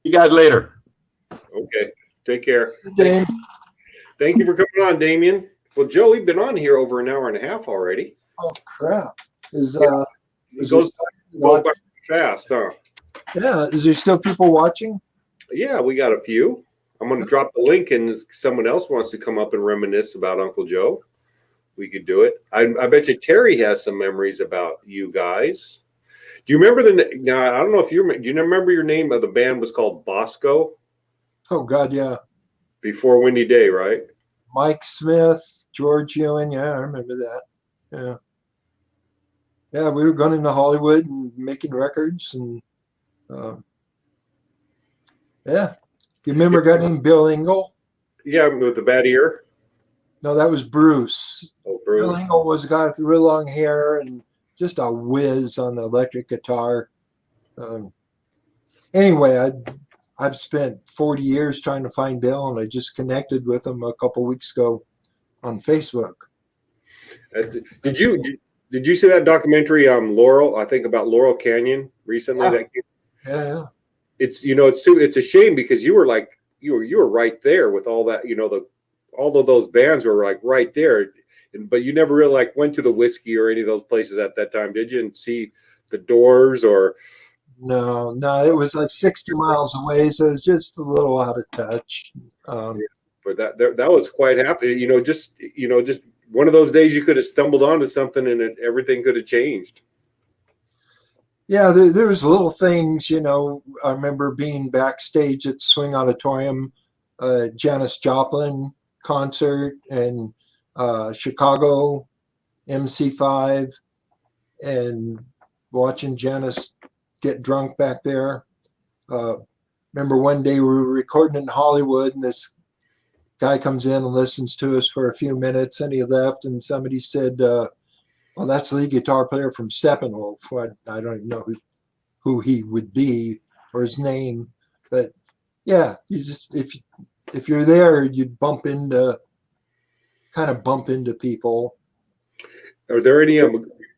you guys later. Okay. Take care. Dame. Thank you for coming on, Damien. Well, Joe, we've been on here over an hour and a half already. Oh crap! Is It goes by fast, huh? Yeah. Is there still people watching? Yeah, we got a few. I'm going to drop the link, and if someone else wants to come up and reminisce about Uncle Joe, we could do it. I bet you Terry has some memories about you guys. Do you remember now, I don't know if do you remember your name of the band was called Bosco Oh God, yeah. before Windy Day, right? Mike Smith, George Ewan. Yeah, I remember that. Yeah. Yeah, we were going into Hollywood and making records, and yeah. You remember a guy named Bill Engel? Yeah, with the bad ear. No, that was Bruce. Oh, Bill Bruce. Engel was a guy with real long hair and just a whiz on the electric guitar. Um, anyway, I've spent 40 years trying to find Bill, and I just connected with him a couple weeks ago on Facebook. Did you see that documentary Laurel? I think about Laurel Canyon recently. Yeah. That Yeah. it's a shame because you were like you were right there with all that, all of those bands were like right there, but you never really like went to the Whiskey or any of those places at that time, did you? And see the Doors or No, it was like 60 miles away, so it was just a little out of touch. but that was quite happy. Just one of those days you could have stumbled onto something and everything could have changed. Yeah, there was little things, I remember being backstage at Swing Auditorium, Janis Joplin concert, and Chicago MC5, and watching Janis get drunk back there. Remember one day we were recording in Hollywood, and this guy comes in and listens to us for a few minutes, and he left, and somebody said, well, that's the lead guitar player from Steppenwolf. I don't even know who he would be or his name, but yeah, you just if you're there, you'd bump into people. Are there any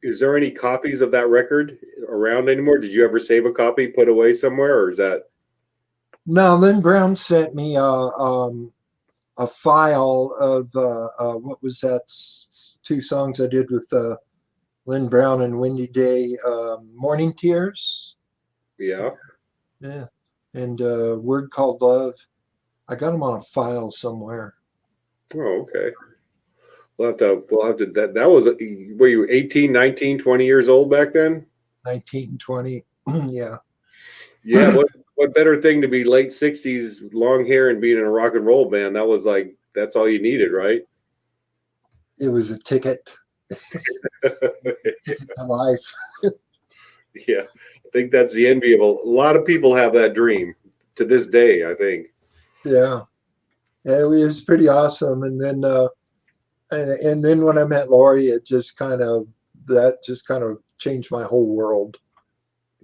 is there any copies of that record around anymore? Did you ever save a copy, put away somewhere, or is that? No, Lynn Brown sent me a file of what was that? Two songs I did with Lynn Brown and Windy Day, Morning Tears. Yeah. Yeah. And Word Called Love. I got them on a file somewhere. Oh, okay. We'll have to, that was, were you 18, 19, 20 years old back then? 19, 20. Yeah. Yeah. What better thing to be late 60s, long hair, and being in a rock and roll band? That was like, that's all you needed, right? It was a ticket. Ticket to life. Yeah. I think that's the enviable. A lot of people have that dream to this day, I think. Yeah. Yeah, it was pretty awesome. And then when I met Lori, it just kind of changed my whole world.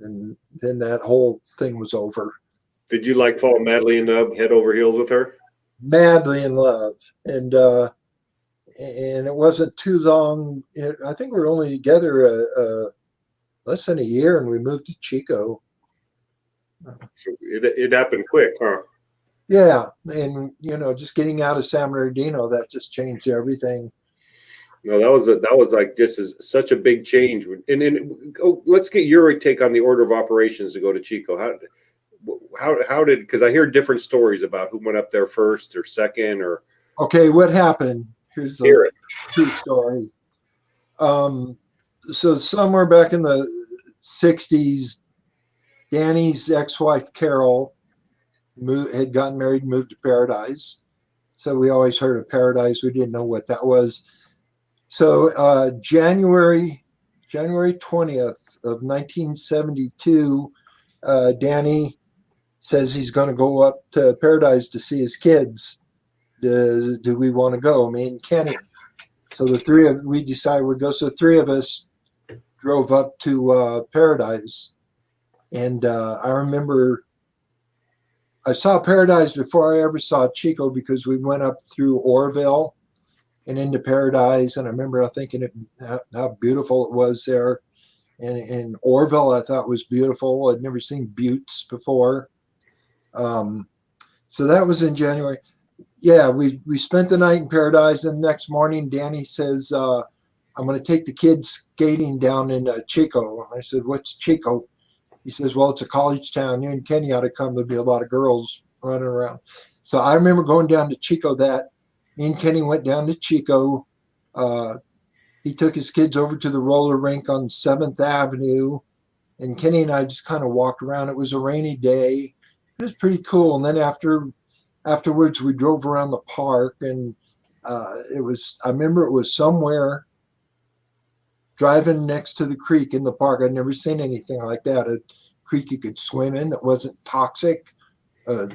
And then that whole thing was over. Did you like fall madly in love, head over heels with her? Madly in love. And it wasn't too long. I think we were only together less than a year, and we moved to Chico. So it happened quick, huh? Yeah, and just getting out of San Bernardino, that just changed everything. No, that was like such a big change. And let's get your take on the order of operations to go to Chico. How did, because I hear different stories about who went up there first or second or. Okay, what happened? Here's the true story. So somewhere back in the 60s, Danny's ex-wife Carol had gotten married and moved to Paradise. So we always heard of Paradise. We didn't know what that was. So January 20th of 1972, Danny says he's going to go up to Paradise to see his kids. Do we want to go? Me and Kenny. So we decided we'd go. So three of us drove up to Paradise. And I remember I saw Paradise before I ever saw Chico, because we went up through Orville and into Paradise. And I remember thinking how beautiful it was there. And Orville, I thought was beautiful. I'd never seen buttes before. So that was in January. Yeah, we spent the night in Paradise. And the next morning, Danny says, I'm going to take the kids skating down in Chico. I said, what's Chico? He says, well, it's a college town. You and Kenny ought to come. There'll be a lot of girls running around. So I remember going down to Chico. Me and Kenny went down to Chico. He took his kids over to the roller rink on 7th Avenue. and Kenny and I just kind of walked around. It was a rainy day. It was pretty cool. And then afterwards, we drove around the park, and I remember it was somewhere driving next to the creek in the park. I'd never seen anything like that. A creek you could swim in that wasn't toxic, a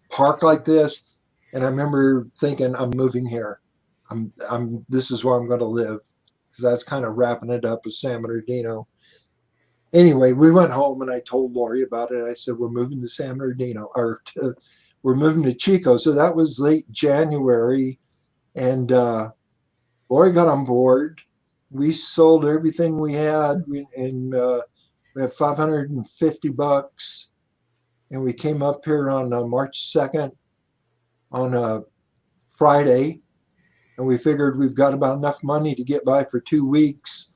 park like this. And I remember thinking, I'm moving here. This is where I'm going to live, because that's kind of wrapping it up with San Bernardino. Anyway, we went home and I told Lori about it. I said, we're moving to San Bernardino, we're moving to Chico. So that was late January. And Lori got on board. We sold everything we had, and we had $550. And we came up here on March 2nd on a Friday. And we figured we've got about enough money to get by for 2 weeks.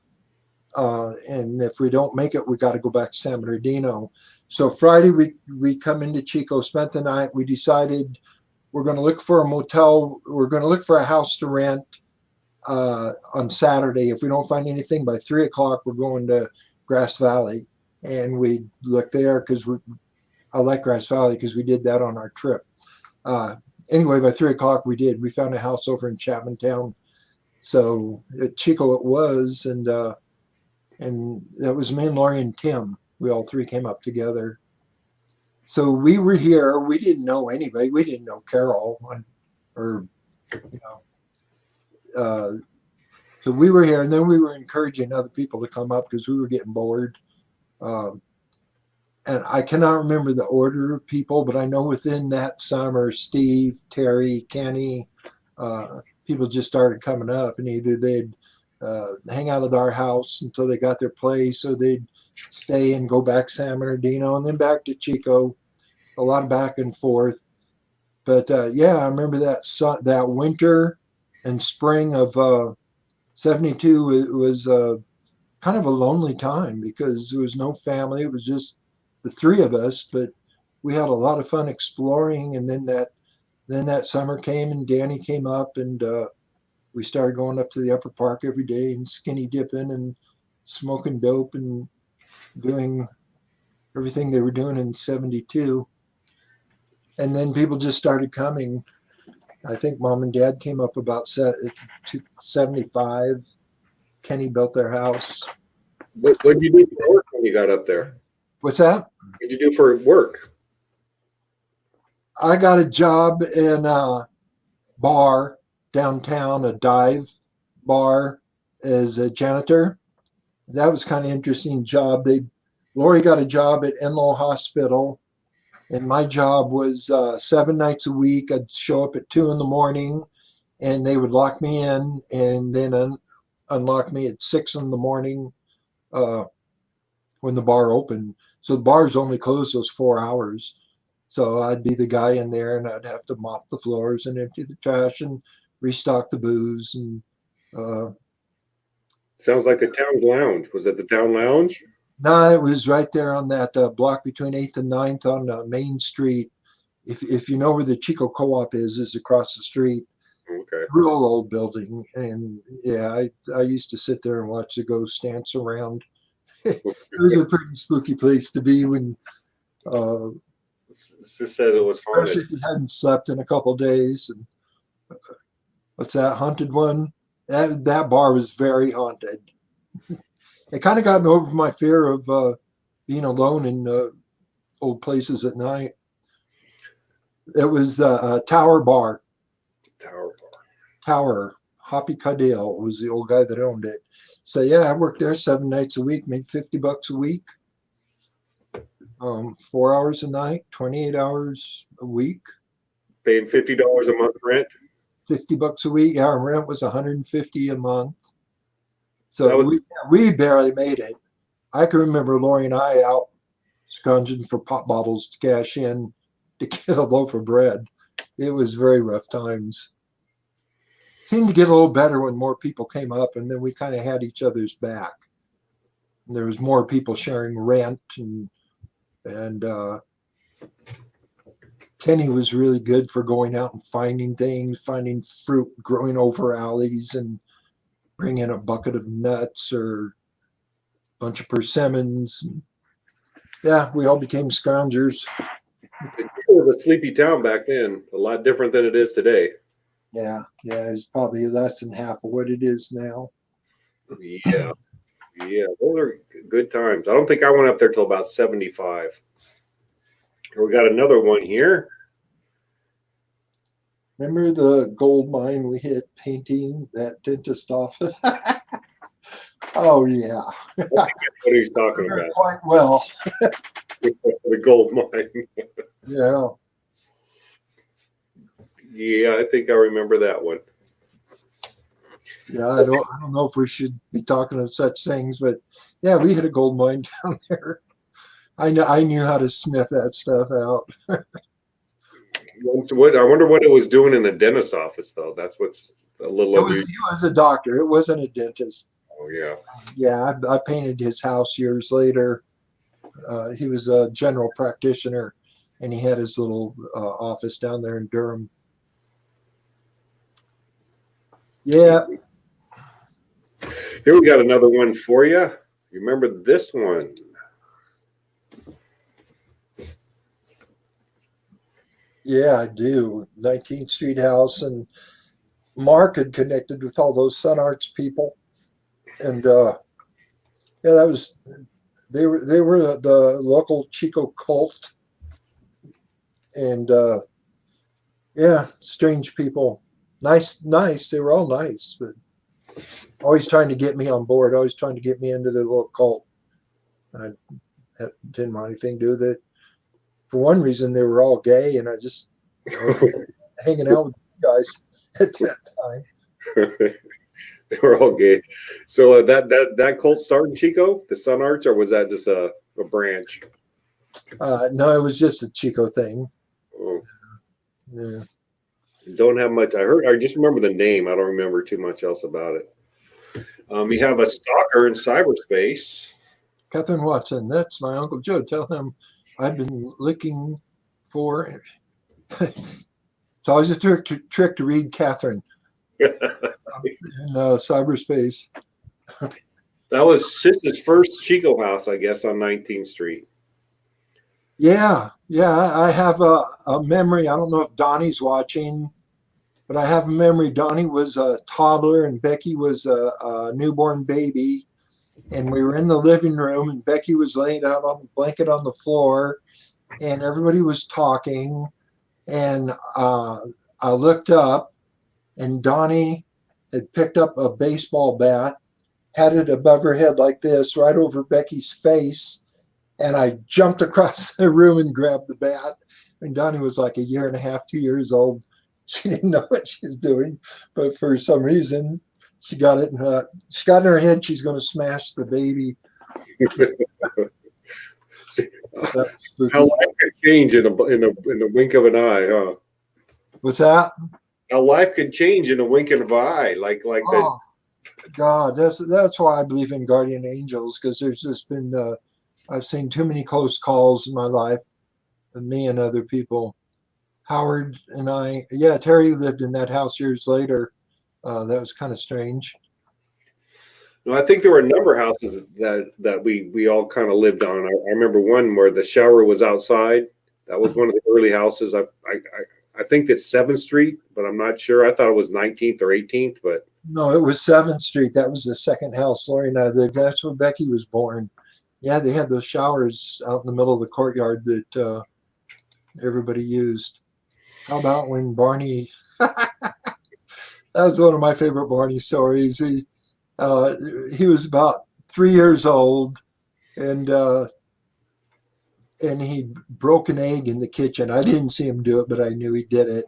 And if we don't make it, we got to go back to San Bernardino. So Friday, we come into Chico, spent the night. We decided we're going to look for a motel. We're going to look for a house to rent on Saturday. If we don't find anything by 3 o'clock, we're going to Grass Valley. And we looked there because I like Grass Valley because we did that on our trip. Anyway, by 3 o'clock, we did. We found a house over in Chapman Town. So at Chico it was, and that was me and Lori and Tim. We all three came up together. So we were here. We didn't know anybody. We didn't know Carol, so we were here, and then we were encouraging other people to come up because we were getting bored. And I cannot remember the order of people, but I know within that summer, Steve, Terry, Kenny, people just started coming up, and either they'd hang out at our house until they got their place, or they'd stay and go back to San Bernardino and then back to Chico. A lot of back and forth. But yeah, I remember that winter and spring of 72. It was kind of a lonely time because there was no family. It was just the three of us, but we had a lot of fun exploring. And then that summer came, and Danny came up, and we started going up to the upper park every day and skinny dipping and smoking dope and doing everything they were doing in 72. And then people just started coming. I think Mom and Dad came up about 75. Kenny built their house. What did you do for work when you got up there? What's that? What did you do for work? I got a job in a bar downtown, a dive bar, as a janitor. That was kind of interesting job. Lori got a job at Enloe Hospital, and my job was 7 nights a week. I'd show up at 2 a.m, and they would lock me in, and then unlock me at 6 a.m. When the bar opened. So the bars only closed those 4 hours. So I'd be the guy in there, and I'd have to mop the floors and empty the trash and restock the booze. And Sounds like the town lounge. Was it the town lounge? no, it was right there on that block between 8th and 9th on Main Street. If you know where the Chico Co-op is across the street. Okay. Real old building. And yeah, I used to sit there and watch the ghosts dance around. It was a pretty spooky place to be when Just said it was haunted. especially if you hadn't slept in a couple of days. And what's that haunted one? That bar was very haunted. It kind of got me over my fear of being alone in old places at night. It was a Tower Bar. Tower bar. Tower. Hoppy Cadell was the old guy that owned it. So yeah, I worked there 7 nights a week, made $50 a week. 4 hours a night, 28 hours a week. Paying $50 a month rent. $50 a week. Yeah, our rent was $150 a month. So That was- we barely made it. I can remember Lori and I out scrounging for pop bottles to cash in to get a loaf of bread. It was very rough times. Seemed to get a little better when more people came up, and then we kind of had each other's back. And there was more people sharing rent, and Kenny was really good for going out and finding things, finding fruit growing over alleys, and bring in a bucket of nuts or a bunch of persimmons. Yeah, we all became scroungers. It was a sleepy town back then, a lot different than it is today. Yeah, it's probably less than half of what it is now. Yeah, yeah, those are good times. I don't think I went up there till about 75. We got another one here. Remember the gold mine we hit painting that dentist office? Oh yeah, What he's talking remember about? quite well. The gold mine. Yeah, Yeah, I think I remember that one. yeah. I don't know if we should be talking of such things, but yeah, we hit a gold mine down there. I knew how to sniff that stuff out. What I wonder what it was doing in the dentist office though. That's what's a little unusual. He was a doctor. It wasn't a dentist. Oh yeah. Yeah, I painted his house years later. He was a general practitioner, and he had his little office down there in Durham. Yeah, Here we got another one for you. You remember this one? yeah, I do. 19th Street house, and Mark had connected with all those Sun Arts people, and yeah, that was they were the local Chico cult, and yeah, strange people. Nice. They were all nice, but always trying to get me on board. Always trying to get me into the little cult. I didn't want anything to do with it. For one reason, they were all gay, and I just hanging out with you guys at that time. They were all gay. So that cult started in Chico, the Sun Arts, or was that just a branch? No, it was just a Chico thing. Oh, Yeah. don't have much. I just remember the name. I don't remember too much else about it. You have a stalker in cyberspace. Catherine Watson, that's my Uncle Joe. Tell him I've been looking for. It's always a trick to read Catherine in cyberspace. That was Sis's first Chico house, I guess, on 19th Street. Yeah, I have a memory. I don't know if Donnie's watching, but I have a memory. Donnie was a toddler and Becky was a newborn baby. And we were in the living room and Becky was laying out on the blanket on the floor and everybody was talking. And I looked up and Donnie had picked up a baseball bat, had it above her head like this, right over Becky's face. And I jumped across the room and grabbed the bat. And Donnie was like 1.5 years, 2 years old. She didn't know what she was doing, but for some reason, she got it. She got in her head she's going to smash the baby. How life could change in a wink of an eye, huh? What's that? How life could change in a wink of an eye, like Oh, God, that's why I believe in guardian angels, because there's just been I've seen too many close calls in my life, me and other people. Howard and I, yeah, Terry lived in that house years later. That was kind of strange. No, I think there were a number of houses that we all kind of lived on. I remember one where the shower was outside. That was one of the early houses. I think it's 7th Street, but I'm not sure. I thought it was 19th or 18th, but No, it was 7th Street. That was the second house Lori and I lived. That's where Becky was born. Yeah, they had those showers out in the middle of the courtyard that everybody used. How about when Barney? That was one of my favorite Barney stories. He was about 3 years old, and he broke an egg in the kitchen. I didn't see him do it, but I knew he did it.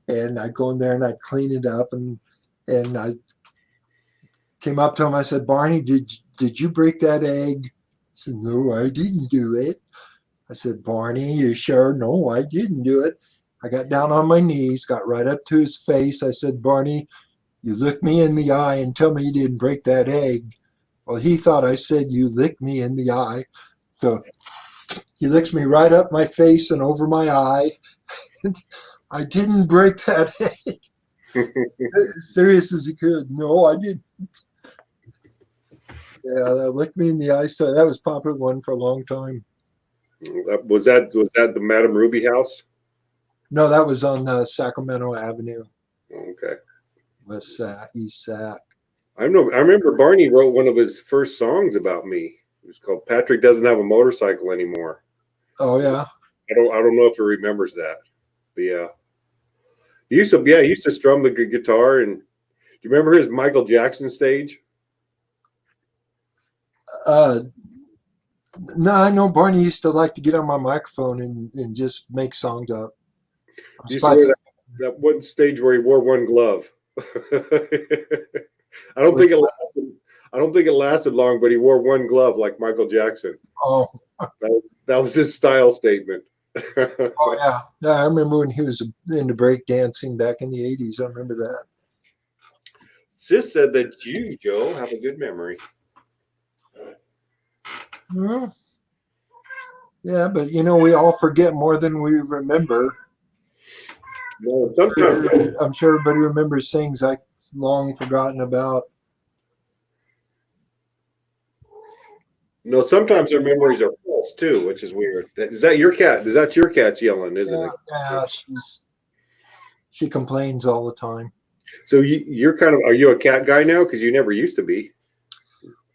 And I'd go in there and I'd clean it up, and I came up to him. I said, "Barney, did you break that egg?" He said, "No, I didn't do it." I said, "Barney, you sure?" "No, I didn't do it." I got down on my knees, got right up to his face. I said, "Barney, you look me in the eye and tell me you didn't break that egg." Well, he thought I said you licked me in the eye. So he licks me right up my face and over my eye. I didn't break that egg. As serious as he could. "No, I didn't." Yeah, that licked me in the eye. So that was popular one for a long time. Was that the Madame Ruby house? No, that was on Sacramento Avenue, Okay. West East Sac. I remember Barney wrote one of his first songs about me. It was called "Patrick Doesn't Have a Motorcycle Anymore." Oh yeah. I don't know if he remembers that, but yeah. He used to strum the guitar. And do you remember his Michael Jackson stage? No, I know Barney used to like to get on my microphone and just make songs up. He used to wear that one stage where he wore one glove. I don't think it lasted long, but he wore one glove like Michael Jackson. Oh, That was his style statement. oh yeah. Yeah, I remember when he was into break dancing back in the 80s. I remember that. Sis said that you, Joe, have a good memory. Mhm. Yeah, but we all forget more than we remember. No, sometimes I'm sure everybody remembers things I've long forgotten about. sometimes their memories are false too, which is weird. Is that your cat? Is that your cat's yelling, isn't it? Yeah, she complains all the time. So are you a cat guy now? Because you never used to be.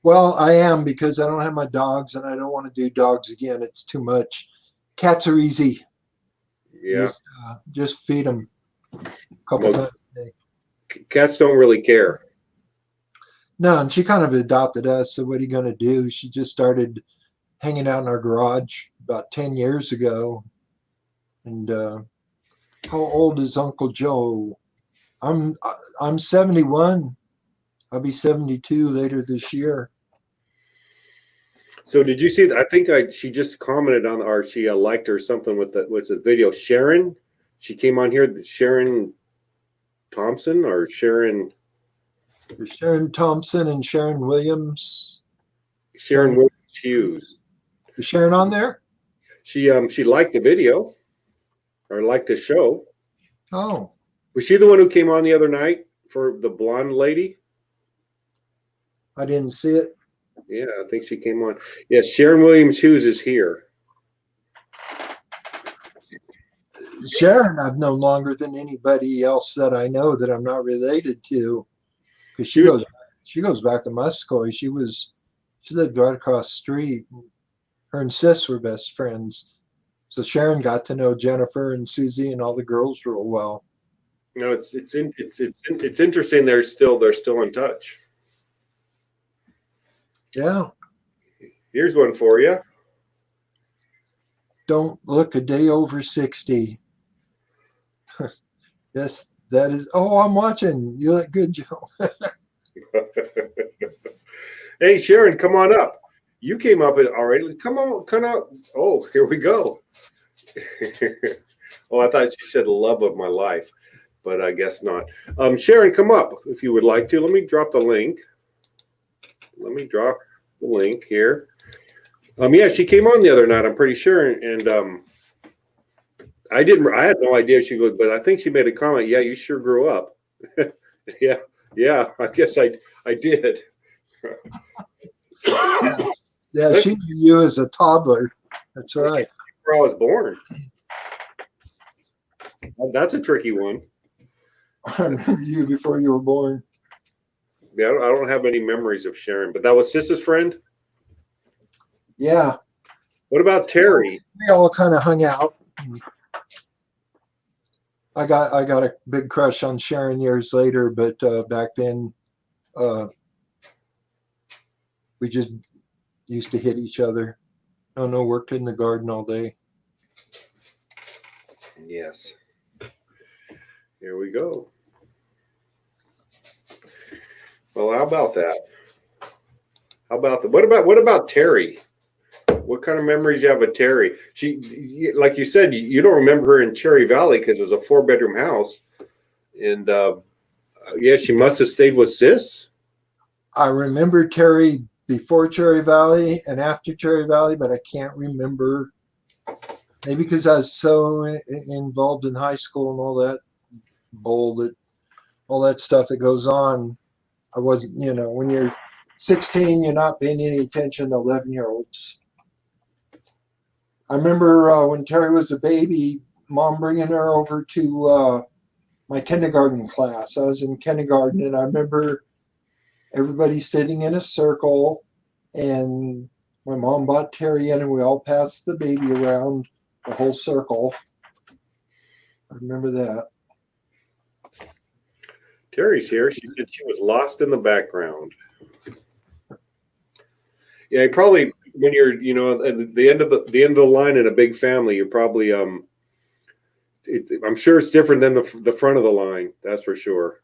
Well, I am because I don't have my dogs and I don't want to do dogs again. It's too much. Cats are easy. Yeah. Just feed them a couple Well, times a day. Cats don't really care. No, and she kind of adopted us. So what are you going to do? She just started hanging out in our garage about 10 years ago. And how old is Uncle Joe? I'm 71. I'll be 72 later this year. So did you see? I think she just commented on, or she liked or something with what's this video? Sharon, she came on here. Sharon Thompson or Sharon? There's Sharon Thompson and Sharon Williams. Sharon Williams Hughes. Is Sharon on there? She liked the video, or liked the show. Oh, Was she the one who came on the other night for the blonde lady? I didn't see it. Yeah, I think she came on. Yes, Sharon Williams Hughes is here. Sharon, I've known longer than anybody else that I know that I'm not related to, because she goes back to Muscoy. She lived right across the street. Her and Sis were best friends, so Sharon got to know Jennifer and Susie and all the girls real well. No, it's interesting. They're still in touch. Yeah, Here's one for you. don't look a day over 60. Yes, that is. Oh, I'm watching. You look good, Joe. Hey, Sharon, come on up. You came up already. Come on, come up. Oh, here we go. Oh, I thought she said love of my life, but I guess not. Sharon, come up if you would like to. Let me drop the link. Let me drop the link here. Yeah, she came on the other night, I'm pretty sure, and I had no idea she would, but I think she made a comment. Yeah, you sure grew up. yeah, I guess I did. Yeah, she knew you as a toddler. That's right. Where I was born. That's a tricky one. I remember you before you were born. Yeah, I don't have any memories of Sharon, but that was Sis's friend. Yeah, What about Terry? we all kind of hung out. I got a big crush on Sharon years later, but back then we just used to hit each other. Oh no, worked in the garden all day. Yes. Here we go. Well, how about that? What about Terry? What kind of memories you have of Terry? She, like you said, you don't remember her in Cherry Valley because it was a 4-bedroom house, and yeah, she must have stayed with Sis. I remember Terry before Cherry Valley and after Cherry Valley, but I can't remember. Maybe because I was so involved in high school and all that stuff that goes on. I wasn't, when you're 16, you're not paying any attention to 11-year-olds. I remember when Terry was a baby, Mom bringing her over to my kindergarten class. I was in kindergarten, and I remember everybody sitting in a circle, and my mom brought Terry in, and we all passed the baby around the whole circle. I remember that. Terry's here. She said she was lost in the background. Yeah, probably when you're, at the end of the line in a big family, you're probably I'm sure it's different than the front of the line. That's for sure.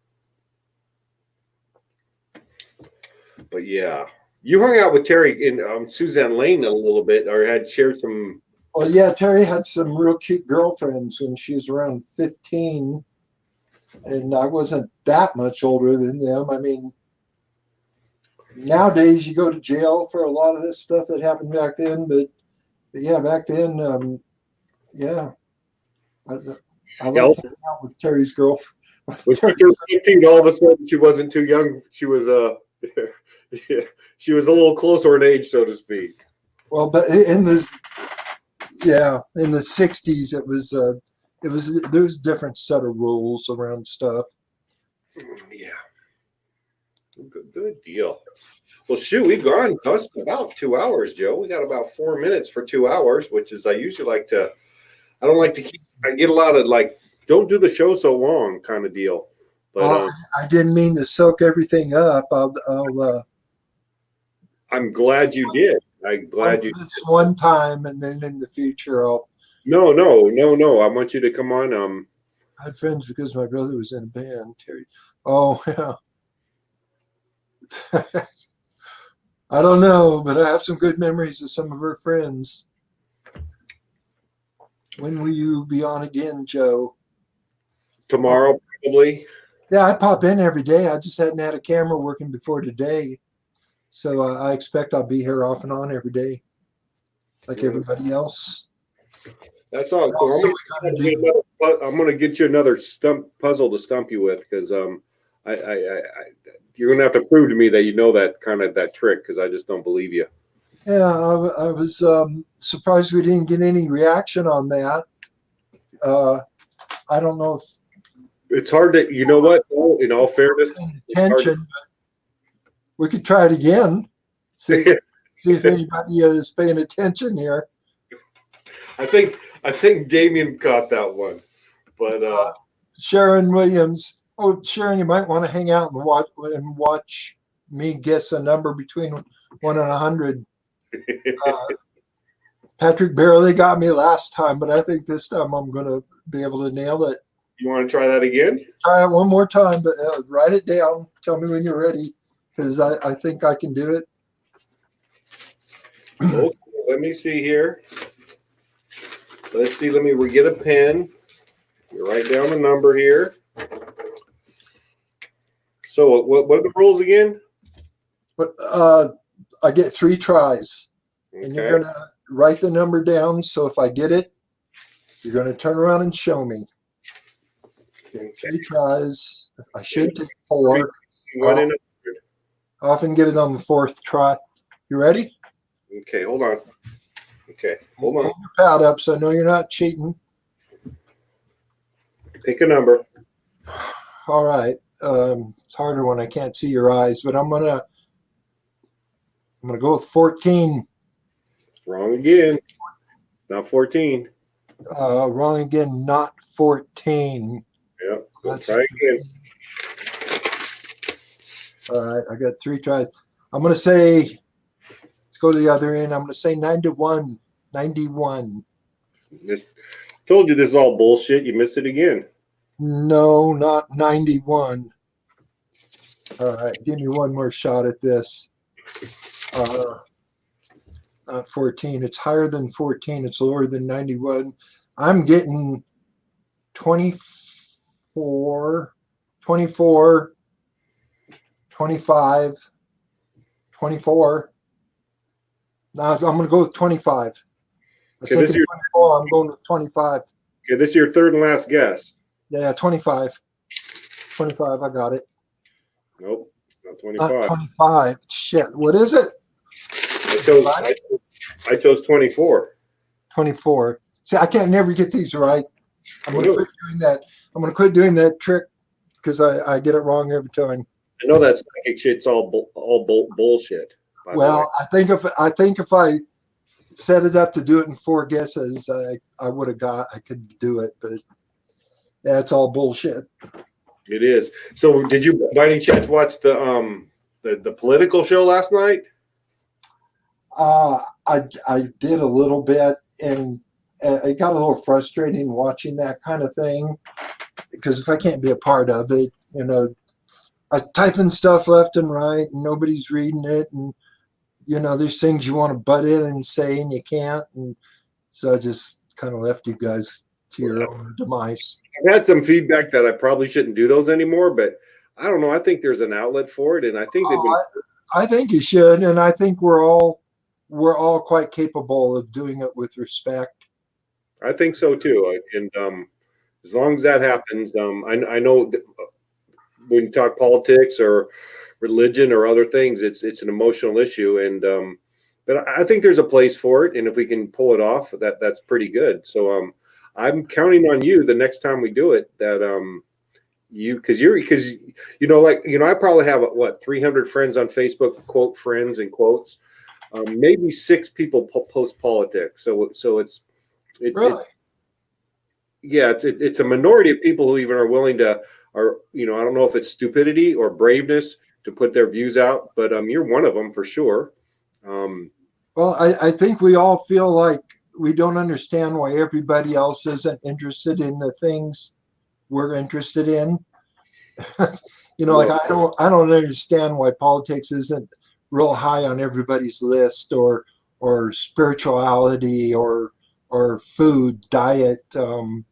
But yeah, you hung out with Terry in Suzanne Lane a little bit, or had shared some. Well, yeah, Terry had some real cute girlfriends when she was around 15, and I wasn't that much older than them. I mean, nowadays you go to jail for a lot of this stuff that happened back then, but yeah, back then, yeah, I like to hang out with Terry's girlfriend. When she turned 15, all of a sudden she wasn't too young. She was yeah, she was a little closer in age, so to speak. Well, but in the 60s, it was there was a different set of rules around stuff. Yeah, good deal. Well, shoot, we've gone just about 2 hours, Joe. We got about 4 minutes for 2 hours, which is I usually like to. I don't like to keep. I get a lot of don't do the show so long kind of deal. But I didn't mean to soak everything up. I'm glad you did. I'm glad you. This one time, and then in the future, I'll. No. I want you to come on. I had friends because my brother was in a band. Terry. Oh yeah. I don't know, but I have some good memories of some of her friends. When will you be on again, Joe? Tomorrow, probably. Yeah, I pop in every day. I just hadn't had a camera working before today. So I expect I'll be here off and on every day, like everybody else. That's all cool. I'm gonna get you another puzzle to stump you with, because you're gonna have to prove to me that you know that trick, because I just don't believe you. Yeah, I was surprised we didn't get any reaction on that. I don't know if it's hard to, you know what? In all fairness, attention. We could try it again. See if anybody is paying attention here. I think Damien caught that one, but Sharon Williams. Oh, Sharon, you might want to hang out and watch me guess a number between 1 and 100. Patrick barely got me last time, but I think this time I'm going to be able to nail it. You want to try that again? Try it one more time, but write it down. Tell me when you're ready, because I think I can do it. Okay, let me see here. Let's see. Let me get a pen. You write down the number here. So what are the rules again? But I get 3 tries, and you're going to write the number down. So if I get it, you're going to turn around and show me. Okay, 3 tries. I should take 4. I often get it on the 4th try. You ready? Okay, hold on. Okay, hold on. Hold your pad up so I know you're not cheating. Pick a number. All right. It's harder when I can't see your eyes, but I'm gonna go with 14. Wrong again. Not 14. Wrong again. Not 14. Yep. Let's try again. All right. I got 3 tries. I'm gonna say. Let's go to the other end. I'm gonna say 91. 91. Told you this is all bullshit. You missed it again. No, not 91. All right, give me one more shot at this. Not 14. It's higher than 14. It's lower than 91. I'm getting 24, 24, 25, 24. Now I'm going to go with 25. Okay, this is 24. I'm going with 25. Okay, this is your third and last guess. Yeah, 25. 25, I got it. Nope, it's not 25. Not 25. Shit, what is it? I chose 24. 24. See, I can't never get these right. I'm gonna quit doing that. I'm gonna quit doing that trick because I get it wrong every time. I know that psychic shit's all bullshit. By the way. Well, I think if I set it up to do it in 4 guesses, I would have I could do it, but that's all bullshit. It is. So, did you by any chance watch the political show last night? I did a little bit, and it got a little frustrating watching that kind of thing because if I can't be a part of it, I type in stuff left and right, and nobody's reading it, and there's things you want to butt in and say, and you can't, and so I just kind of left you guys to your own demise. I've had some feedback that I probably shouldn't do those anymore, but I don't know. I think there's an outlet for it, and I think I think you should, and I think we're all quite capable of doing it with respect. I think so too. And as long as that happens, I know that when you talk politics or religion or other things, it's an emotional issue, and but I think there's a place for it, and if we can pull it off, that's pretty good. So I'm counting on you the next time we do it. That I probably have 300 friends on Facebook, quote friends and quotes. Maybe 6 people post politics. So it's Really? it's a minority of people who even are willing to, I don't know if it's stupidity or braveness to put their views out, but you're one of them for sure. Well, I think we all feel like we don't understand why everybody else isn't interested in the things we're interested in. Like I don't understand why politics isn't real high on everybody's list, or spirituality, or food, diet, the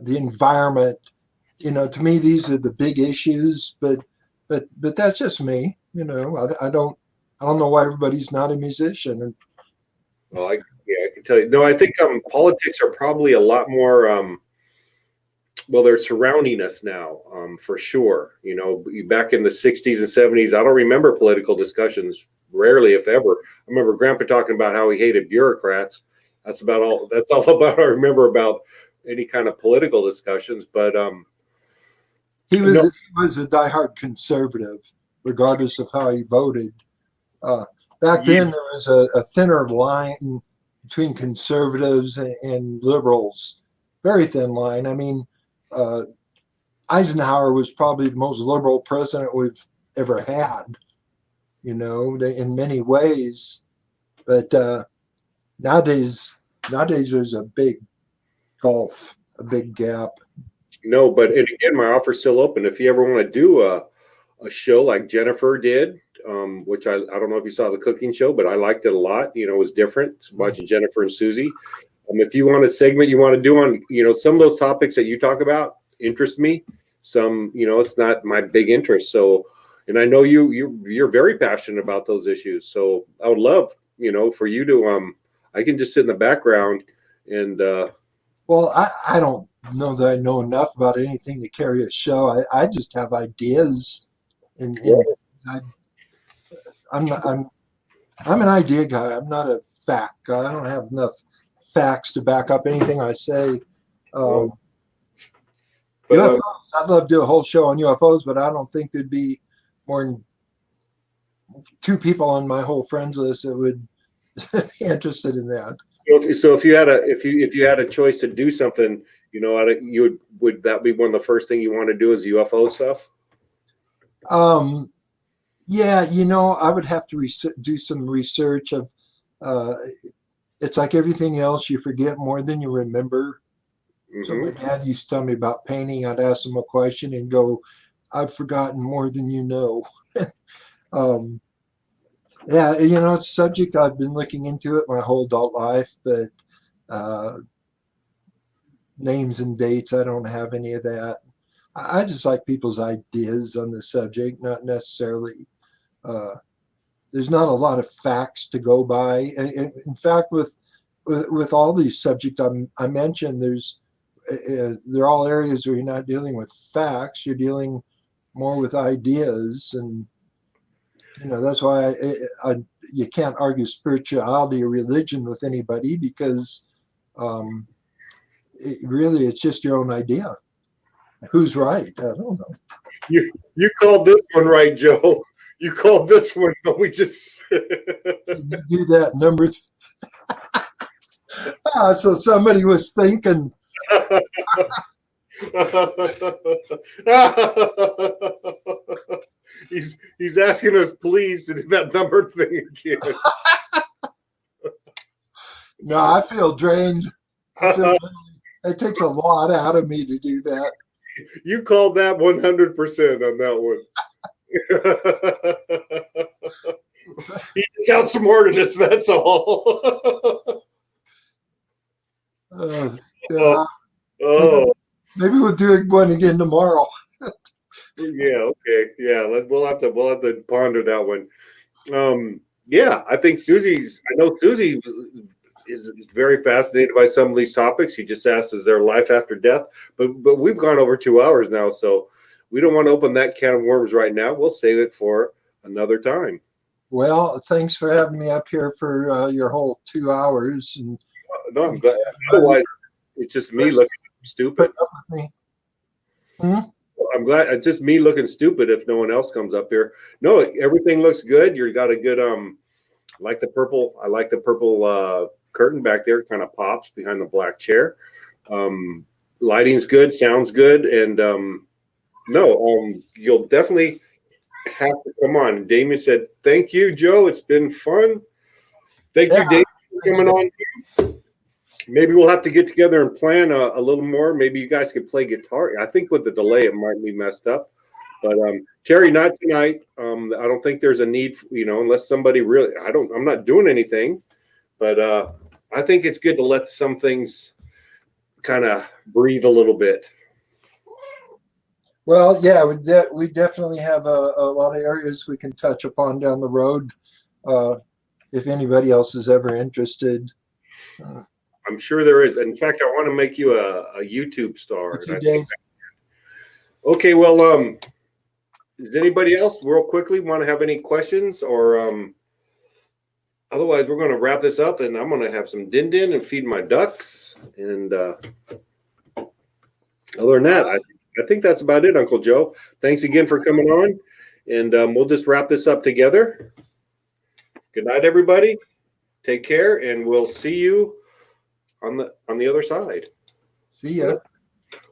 environment. To me, these are the big issues, but that's just me. I don't know why everybody's not a musician. Well, I can tell you. No, I think politics are probably a lot more. They're surrounding us now, for sure. Back in the 60s and 70s, I don't remember political discussions, rarely, if ever. I remember Grandpa talking about how he hated bureaucrats. That's all about I remember about any kind of political discussions. But he was a diehard conservative, regardless of how he voted. Back then, there was a thinner line between conservatives and liberals, very thin line. I mean, Eisenhower was probably the most liberal president we've ever had, in many ways. But nowadays there's a big gulf, a big gap. No, but again, my offer's still open. If you ever want to do a show like Jennifer did, which I don't know if you saw the cooking show, but I liked it a lot. It was different watching Jennifer and Susie. If you want a segment you want to do on, some of those topics that you talk about interest me. Some, it's not my big interest. So, and I know you're very passionate about those issues. So I would love, for you to, I can just sit in the background and. Well, I don't know that I know enough about anything to carry a show. I just have ideas, and I'm an idea guy. I'm not a fact guy. I don't have enough facts to back up anything I say. UFOs, I'd love to do a whole show on UFOs, but I don't think there'd be more than 2 people on my whole friends list that would be interested in that. So if you had a choice to do something, would that be one of the first thing you want to do is UFO stuff? Yeah, I would have to do some research of. It's like everything else, you forget more than you remember. Mm-hmm. So my dad used to tell me about painting. I'd ask him a question and go, "I've forgotten more than you know." Yeah, it's a subject I've been looking into it my whole adult life, but names and dates, I don't have any of that. I just like people's ideas on the subject, not necessarily. There's not a lot of facts to go by. In fact, with all these subjects I mentioned, they're all areas where you're not dealing with facts. You're dealing more with ideas. And That's why you can't argue spirituality or religion with anybody because it's just your own idea. Who's right? I don't know. You called this one right, Joe. You called this one, but we just. You do that number. So somebody was thinking. He's asking us please to do that number thing again. No, I feel drained. It takes a lot out of me to do that. You called that 100% on that one. He just outsmarted us, that's all. Yeah. Oh, Maybe we'll do one again tomorrow. yeah, okay. Yeah, we'll have to ponder that one. Yeah, I know Susie is very fascinated by some of these topics. She just asked, is there life after death? But we've gone over 2 hours now, so we don't want to open that can of worms right now. We'll save it for another time. Well, thanks for having me up here for your whole 2 hours. And No, I'm glad. Otherwise, it's just me looking stupid. me. I'm glad it's just me looking stupid if no one else comes up here. No, everything looks good. You got a good like the purple. I like the purple curtain back there. It kind of pops behind the black chair. Lighting's good, sounds good, and you'll definitely have to come on. Damien said, "Thank you, Joe. It's been fun. Thank you, Damien, for coming on. Maybe we'll have to get together and plan a little more. Maybe you guys could play guitar. I think with the delay, it might be messed up. But Terry, not tonight. I don't think there's a need, unless somebody really. I'm not doing anything, but I think it's good to let some things kind of breathe a little bit. Well, yeah, we definitely have a lot of areas we can touch upon down the road. If anybody else is ever interested. I'm sure there is. In fact, I want to make you a YouTube star. Thank you, Dave. Okay, well, does anybody else real quickly want to have any questions or otherwise we're going to wrap this up and I'm going to have some din din and feed my ducks. And other than that, I think that's about it, Uncle Joe. Thanks again for coming on, and we'll just wrap this up together. Good night, everybody. Take care, and we'll see you on the other side. See ya.